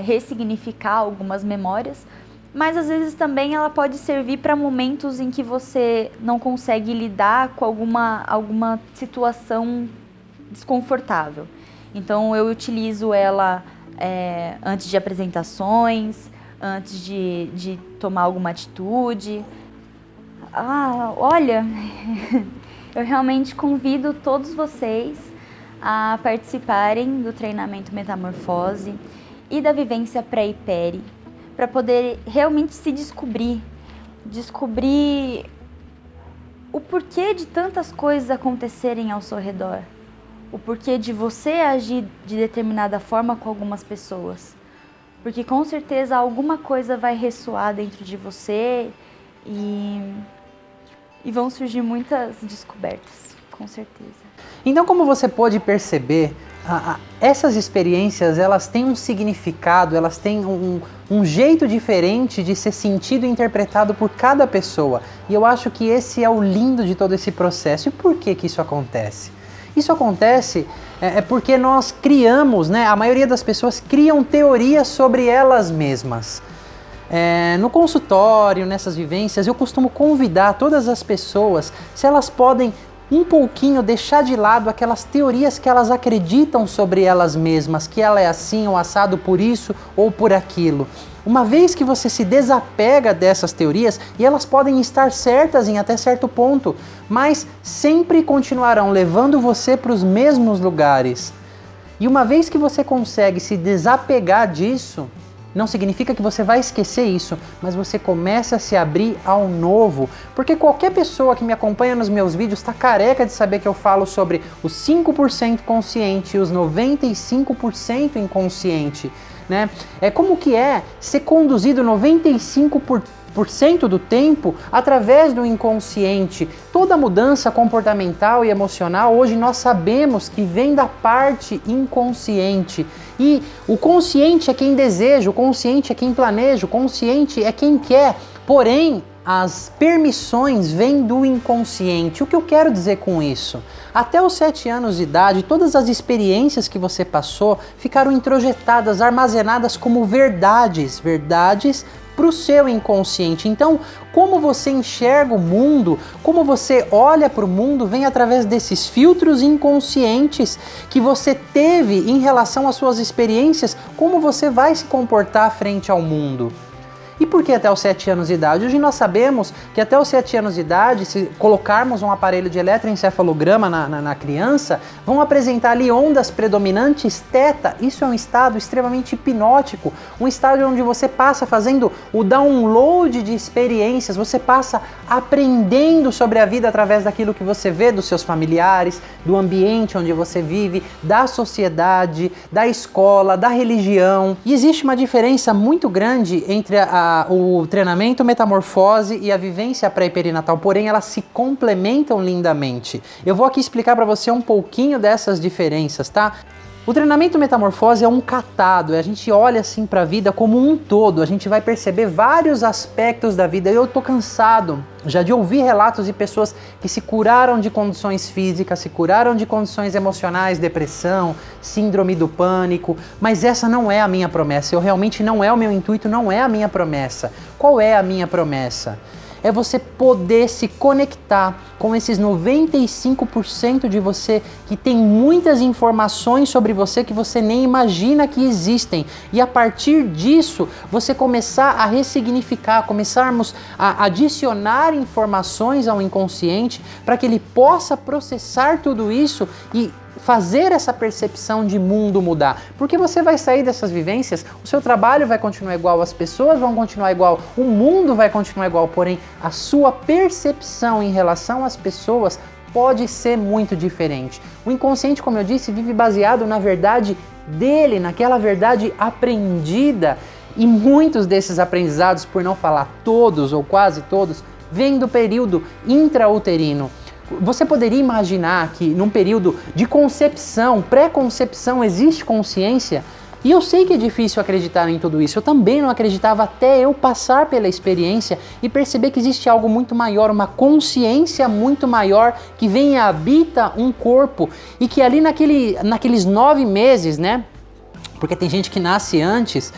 ressignificar algumas memórias, mas às vezes também ela pode servir para momentos em que você não consegue lidar com alguma situação desconfortável. Então eu utilizo ela antes de apresentações, antes de tomar alguma atitude. Olha, eu realmente convido todos vocês a participarem do treinamento Metamorfose e da vivência pré e peri, para poder realmente se descobrir o porquê de tantas coisas acontecerem ao seu redor, o porquê de você agir de determinada forma com algumas pessoas, porque com certeza alguma coisa vai ressoar dentro de você e vão surgir muitas descobertas, com certeza. Então, como você pode perceber, essas experiências, elas têm um significado, elas têm um jeito diferente de ser sentido e interpretado por cada pessoa. E eu acho que esse é o lindo de todo esse processo. E por que isso acontece? Isso acontece porque nós criamos, né? A maioria das pessoas criam teorias sobre elas mesmas. No consultório, nessas vivências, eu costumo convidar todas as pessoas, se elas podem um pouquinho deixar de lado aquelas teorias que elas acreditam sobre elas mesmas, que ela é assim ou assado por isso ou por aquilo. Uma vez que você se desapega dessas teorias, e elas podem estar certas em até certo ponto, mas sempre continuarão levando você para os mesmos lugares. E uma vez que você consegue se desapegar disso, não significa que você vai esquecer isso, mas você começa a se abrir ao novo. Porque qualquer pessoa que me acompanha nos meus vídeos está careca de saber que eu falo sobre os 5% consciente e os 95% inconsciente. Né? Como que é ser conduzido 95% do tempo através do inconsciente. Toda mudança comportamental e emocional, hoje nós sabemos que vem da parte inconsciente. E o consciente é quem deseja, o consciente é quem planeja, o consciente é quem quer. Porém, as permissões vêm do inconsciente. O que eu quero dizer com isso? Até os 7 anos de idade, todas as experiências que você passou ficaram introjetadas, armazenadas como verdades para o seu inconsciente. Então, como você enxerga o mundo, como você olha para o mundo, vem através desses filtros inconscientes que você teve em relação às suas experiências, como você vai se comportar frente ao mundo. E por que até os 7 anos de idade? Hoje nós sabemos que até os 7 anos de idade, se colocarmos um aparelho de eletroencefalograma na criança, vão apresentar ali ondas predominantes θ. Isso é um estado extremamente hipnótico, um estado onde você passa fazendo o download de experiências, você passa aprendendo sobre a vida através daquilo que você vê dos seus familiares, do ambiente onde você vive, da sociedade, da escola, da religião. E existe uma diferença muito grande entre o treinamento Metamorfose e a vivência pré e perinatal, porém elas se complementam lindamente. Eu vou aqui explicar para você um pouquinho dessas diferenças, tá? O treinamento Metamorfose é um catado, a gente olha assim para a vida como um todo, a gente vai perceber vários aspectos da vida. Eu tô cansado já de ouvir relatos de pessoas que se curaram de condições físicas, se curaram de condições emocionais, depressão, síndrome do pânico, mas essa não é a minha promessa, realmente não é o meu intuito, não é a minha promessa. Qual é a minha promessa? É você poder se conectar com esses 95% de você que tem muitas informações sobre você que você nem imagina que existem. E a partir disso, você começar a ressignificar, começarmos a adicionar informações ao inconsciente para que ele possa processar tudo isso e fazer essa percepção de mundo mudar, porque você vai sair dessas vivências, o seu trabalho vai continuar igual, as pessoas vão continuar igual, o mundo vai continuar igual, porém a sua percepção em relação às pessoas pode ser muito diferente. O inconsciente, como eu disse, vive baseado na verdade dele, naquela verdade aprendida. E muitos desses aprendizados, por não falar todos ou quase todos, vêm do período intrauterino. Você poderia imaginar que num período de concepção, pré-concepção, existe consciência? E eu sei que é difícil acreditar em tudo isso. Eu também não acreditava até eu passar pela experiência e perceber que existe algo muito maior, uma consciência muito maior que vem e habita um corpo e que ali naqueles 9 meses, né? Porque tem gente que nasce antes,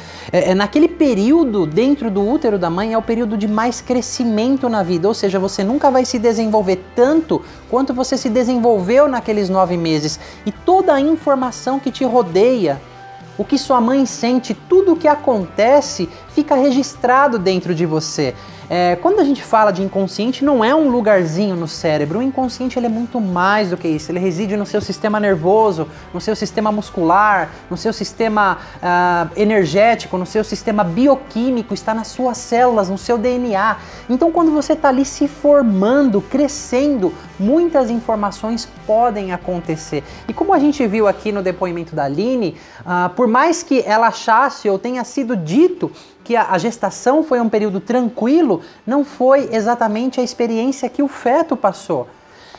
naquele período dentro do útero da mãe é o período de mais crescimento na vida, ou seja, você nunca vai se desenvolver tanto quanto você se desenvolveu naqueles 9 meses. E toda a informação que te rodeia, o que sua mãe sente, tudo o que acontece fica registrado dentro de você. Quando a gente fala de inconsciente, não é um lugarzinho no cérebro. O inconsciente ele é muito mais do que isso. Ele reside no seu sistema nervoso, no seu sistema muscular, no seu sistema energético, no seu sistema bioquímico, está nas suas células, no seu DNA. Então, quando você está ali se formando, crescendo, muitas informações podem acontecer. E como a gente viu aqui no depoimento da Aline, por mais que ela achasse ou tenha sido dito que a gestação foi um período tranquilo, não foi exatamente a experiência que o feto passou.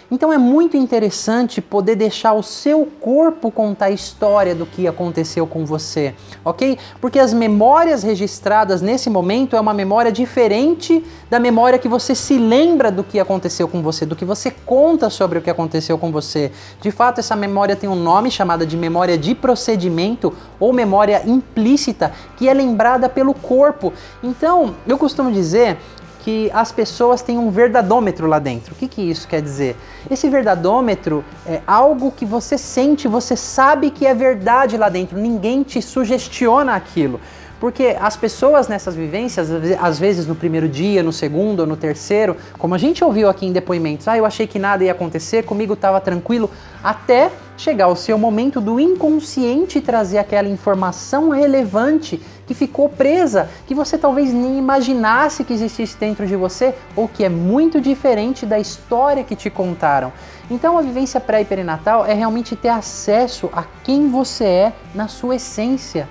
Então é muito interessante poder deixar o seu corpo contar a história do que aconteceu com você, ok? Porque as memórias registradas nesse momento é uma memória diferente da memória que você se lembra do que aconteceu com você, do que você conta sobre o que aconteceu com você. De fato, essa memória tem um nome chamado de memória de procedimento ou memória implícita, que é lembrada pelo corpo. Então, eu costumo dizer que as pessoas têm um verdadômetro lá dentro. O que isso quer dizer? Esse verdadômetro é algo que você sente, você sabe que é verdade lá dentro, ninguém te sugestiona aquilo. Porque as pessoas nessas vivências, às vezes no primeiro dia, no segundo ou no terceiro, como a gente ouviu aqui em depoimentos, eu achei que nada ia acontecer, comigo estava tranquilo, até chegar o seu momento do inconsciente trazer aquela informação relevante que ficou presa, que você talvez nem imaginasse que existisse dentro de você, ou que é muito diferente da história que te contaram. Então a vivência pré e perinatal é realmente ter acesso a quem você é na sua essência.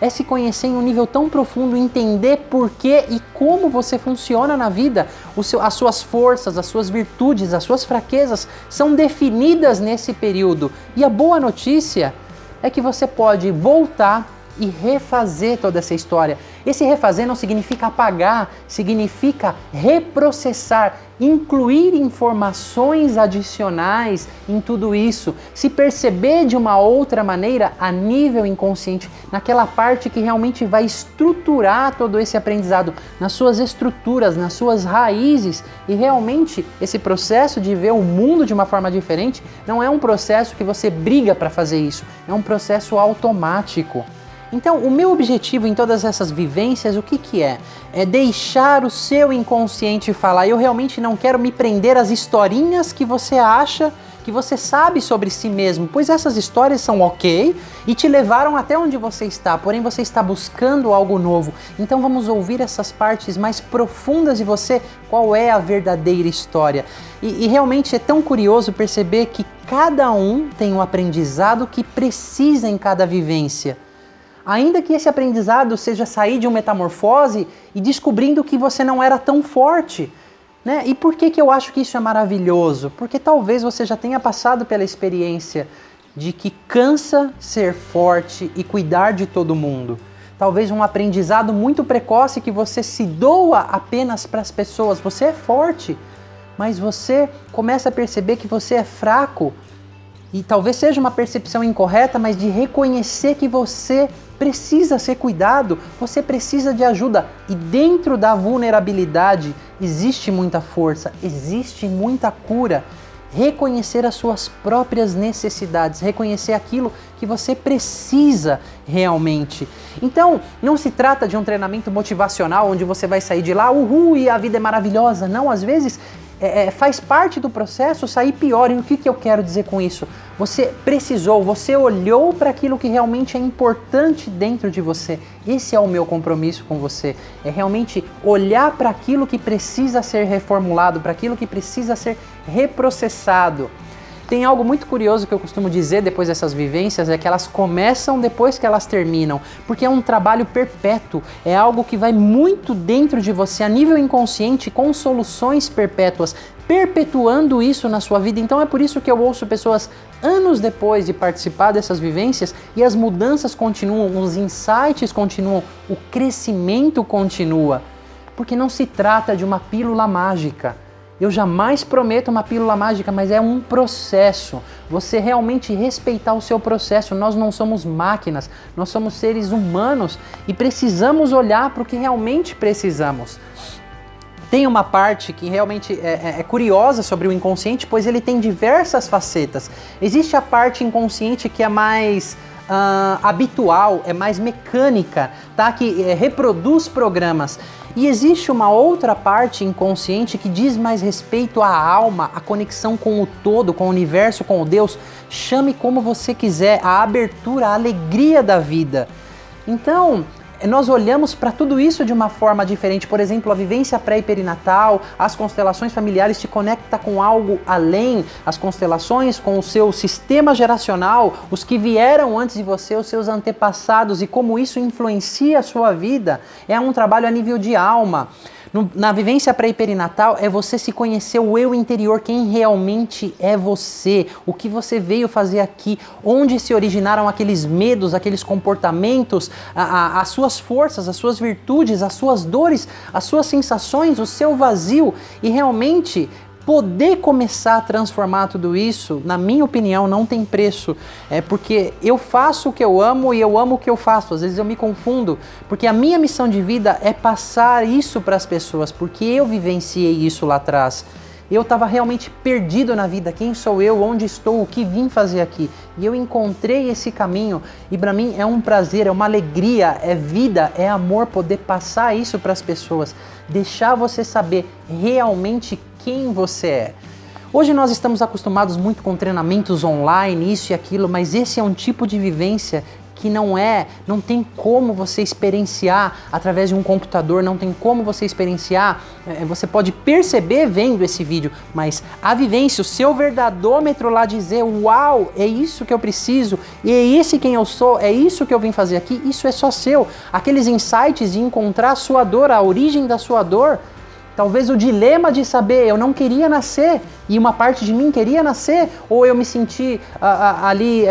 É se conhecer em um nível tão profundo, entender por que e como você funciona na vida. As suas forças, as suas virtudes, as suas fraquezas são definidas nesse período. E a boa notícia é que você pode voltar e refazer toda essa história. Esse refazer não significa apagar, significa reprocessar, incluir informações adicionais em tudo isso, se perceber de uma outra maneira a nível inconsciente, naquela parte que realmente vai estruturar todo esse aprendizado, nas suas estruturas, nas suas raízes. E realmente esse processo de ver o mundo de uma forma diferente não é um processo que você briga para fazer isso, é um processo automático. Então, o meu objetivo em todas essas vivências, o que é? É deixar o seu inconsciente falar. Eu realmente não quero me prender às historinhas que você acha, que você sabe sobre si mesmo, pois essas histórias são ok e te levaram até onde você está, porém você está buscando algo novo. Então vamos ouvir essas partes mais profundas de você, qual é a verdadeira história. E realmente é tão curioso perceber que cada um tem um aprendizado que precisa em cada vivência. Ainda que esse aprendizado seja sair de uma metamorfose e descobrindo que você não era tão forte, né? E por que eu acho que isso é maravilhoso? Porque talvez você já tenha passado pela experiência de que cansa ser forte e cuidar de todo mundo. Talvez um aprendizado muito precoce que você se doa apenas para as pessoas. Você é forte, mas você começa a perceber que você é fraco. E talvez seja uma percepção incorreta, mas de reconhecer que você precisa ser cuidado, você precisa de ajuda. E dentro da vulnerabilidade existe muita força, existe muita cura. Reconhecer as suas próprias necessidades, reconhecer aquilo que você precisa realmente. Então, não se trata de um treinamento motivacional onde você vai sair de lá, uhul, e a vida é maravilhosa. Não, às vezes faz parte do processo sair pior. E o que eu quero dizer com isso? Você precisou, você olhou para aquilo que realmente é importante dentro de você. Esse é o meu compromisso com você. É realmente olhar para aquilo que precisa ser reformulado, para aquilo que precisa ser reprocessado. Tem algo muito curioso que eu costumo dizer depois dessas vivências, é que elas começam depois que elas terminam, porque é um trabalho perpétuo, é algo que vai muito dentro de você, a nível inconsciente, com soluções perpétuas, perpetuando isso na sua vida. Então é por isso que eu ouço pessoas anos depois de participar dessas vivências e as mudanças continuam, os insights continuam, o crescimento continua, porque não se trata de uma pílula mágica. Eu jamais prometo uma pílula mágica, mas é um processo. Você realmente respeitar o seu processo. Nós não somos máquinas, nós somos seres humanos e precisamos olhar para o que realmente precisamos. Tem uma parte que realmente é curiosa sobre o inconsciente, pois ele tem diversas facetas. Existe a parte inconsciente que é mais habitual, é mais mecânica, tá? Que reproduz programas. E existe uma outra parte inconsciente que diz mais respeito à alma, à conexão com o todo, com o universo, com o Deus. Chame como você quiser, a abertura, a alegria da vida. Então, nós olhamos para tudo isso de uma forma diferente. Por exemplo, a vivência pré e perinatal, as constelações familiares te conecta com algo além, as constelações com o seu sistema geracional, os que vieram antes de você, os seus antepassados e como isso influencia a sua vida. É um trabalho a nível de alma. Na vivência pré e perinatal é você se conhecer, o eu interior, quem realmente é você, o que você veio fazer aqui, onde se originaram aqueles medos, aqueles comportamentos, as suas forças, as suas virtudes, as suas dores, as suas sensações, o seu vazio e realmente poder começar a transformar tudo isso, na minha opinião, não tem preço. É porque eu faço o que eu amo e eu amo o que eu faço. Às vezes eu me confundo, porque a minha missão de vida é passar isso para as pessoas, porque eu vivenciei isso lá atrás. Eu estava realmente perdido na vida. Quem sou eu? Onde estou? O que vim fazer aqui? E eu encontrei esse caminho e para mim é um prazer, é uma alegria, é vida, é amor poder passar isso para as pessoas. Deixar você saber realmente quem você é. Hoje nós estamos acostumados muito com treinamentos online, isso e aquilo, mas esse é um tipo de vivência que não tem como você experienciar através de um computador, não tem como você experienciar, você pode perceber vendo esse vídeo, mas a vivência, o seu verdadômetro lá dizer, uau, é isso que eu preciso, e é esse quem eu sou, é isso que eu vim fazer aqui, isso é só seu. Aqueles insights de encontrar a sua dor, a origem da sua dor, talvez o dilema de saber, eu não queria nascer e uma parte de mim queria nascer, ou eu me senti ali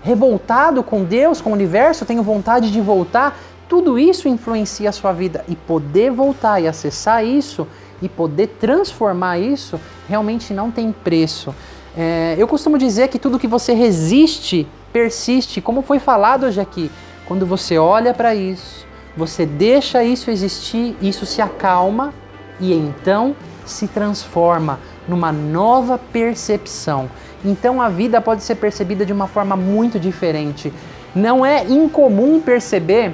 revoltado com Deus, com o universo, tenho vontade de voltar. Tudo isso influencia a sua vida e poder voltar e acessar isso e poder transformar isso realmente não tem preço. Eu costumo dizer que tudo que você resiste, persiste, como foi falado hoje aqui. Quando você olha para isso, você deixa isso existir, isso se acalma, e então se transforma numa nova percepção. Então a vida pode ser percebida de uma forma muito diferente. Não é incomum perceber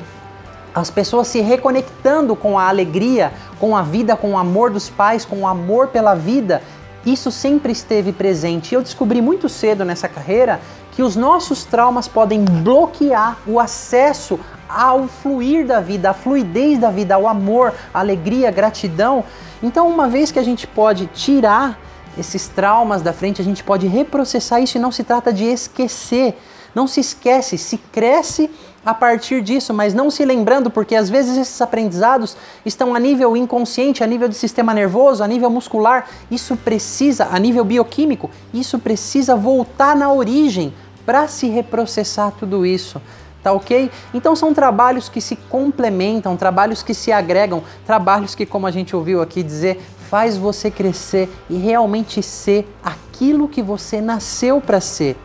as pessoas se reconectando com a alegria, com a vida, com o amor dos pais, com o amor pela vida. Isso sempre esteve presente. Eu descobri muito cedo nessa carreira que os nossos traumas podem bloquear o acesso ao fluir da vida, a fluidez da vida, ao amor, a alegria, a gratidão. Então, uma vez que a gente pode tirar esses traumas da frente, a gente pode reprocessar isso e não se trata de esquecer. Não se esquece, se cresce a partir disso, mas não se lembrando, porque às vezes esses aprendizados estão a nível inconsciente, a nível do sistema nervoso, a nível muscular. Isso precisa, a nível bioquímico, isso precisa voltar na origem para se reprocessar tudo isso. Tá ok? Então são trabalhos que se complementam, trabalhos que se agregam, trabalhos que, como a gente ouviu aqui dizer, faz você crescer e realmente ser aquilo que você nasceu para ser.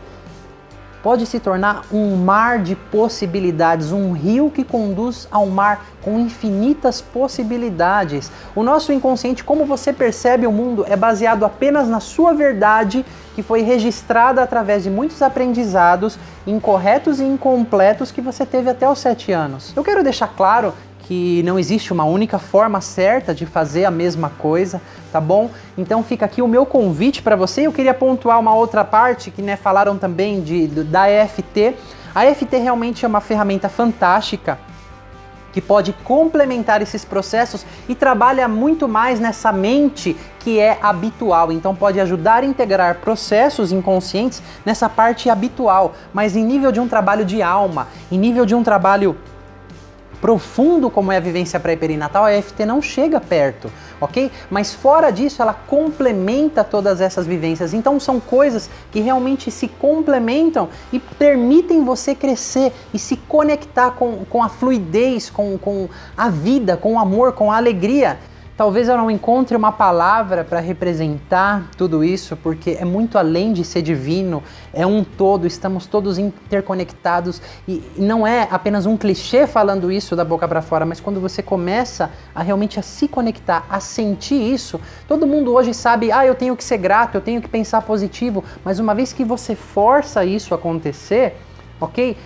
Pode se tornar um mar de possibilidades, um rio que conduz ao mar com infinitas possibilidades. O nosso inconsciente, como você percebe o mundo, é baseado apenas na sua verdade, que foi registrada através de muitos aprendizados incorretos e incompletos que você teve até os 7 anos. Eu quero deixar claro que não existe uma única forma certa de fazer a mesma coisa, tá bom? Então fica aqui o meu convite para você. Eu queria pontuar uma outra parte que falaram também da EFT. A EFT realmente é uma ferramenta fantástica. que pode complementar esses processos e trabalha muito mais nessa mente que é habitual. Então pode ajudar a integrar processos inconscientes nessa parte habitual, mas em nível de um trabalho de alma, em nível de um trabalho profundo como é a vivência pré-perinatal, a EFT não chega perto, ok? Mas fora disso, ela complementa todas essas vivências. Então são coisas que realmente se complementam e permitem você crescer e se conectar com a fluidez, com a vida, com o amor, com a alegria. Talvez eu não encontre uma palavra para representar tudo isso, porque é muito além de ser divino, é um todo, estamos todos interconectados e não é apenas um clichê falando isso da boca para fora, mas quando você começa a realmente a se conectar, a sentir isso, todo mundo hoje sabe, eu tenho que ser grato, eu tenho que pensar positivo, mas uma vez que você força isso a acontecer, ok?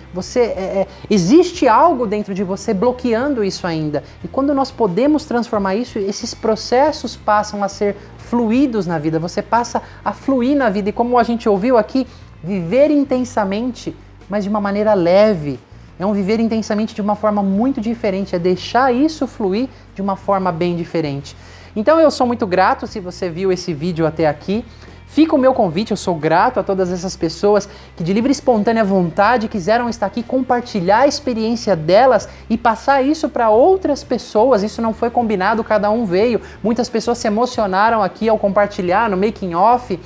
Existe algo dentro de você bloqueando isso ainda. E quando nós podemos transformar isso, esses processos passam a ser fluidos na vida. Você passa a fluir na vida. E como a gente ouviu aqui, viver intensamente, mas de uma maneira leve. É um viver intensamente de uma forma muito diferente. É deixar isso fluir de uma forma bem diferente. Então eu sou muito grato se você viu esse vídeo até aqui. Fica o meu convite, eu sou grato a todas essas pessoas que de livre e espontânea vontade quiseram estar aqui, compartilhar a experiência delas e passar isso para outras pessoas. Isso não foi combinado, cada um veio. Muitas pessoas se emocionaram aqui ao compartilhar no making off.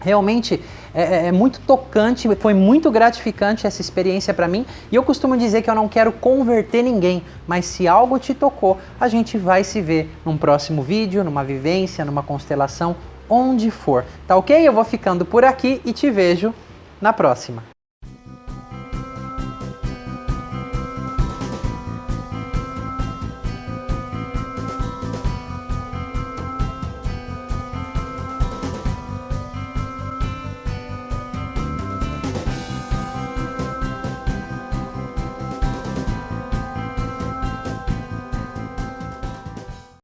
Realmente é muito tocante, foi muito gratificante essa experiência para mim. E eu costumo dizer que eu não quero converter ninguém, mas se algo te tocou, a gente vai se ver num próximo vídeo, numa vivência, numa constelação, onde for, tá ok? Eu vou ficando por aqui e te vejo na próxima.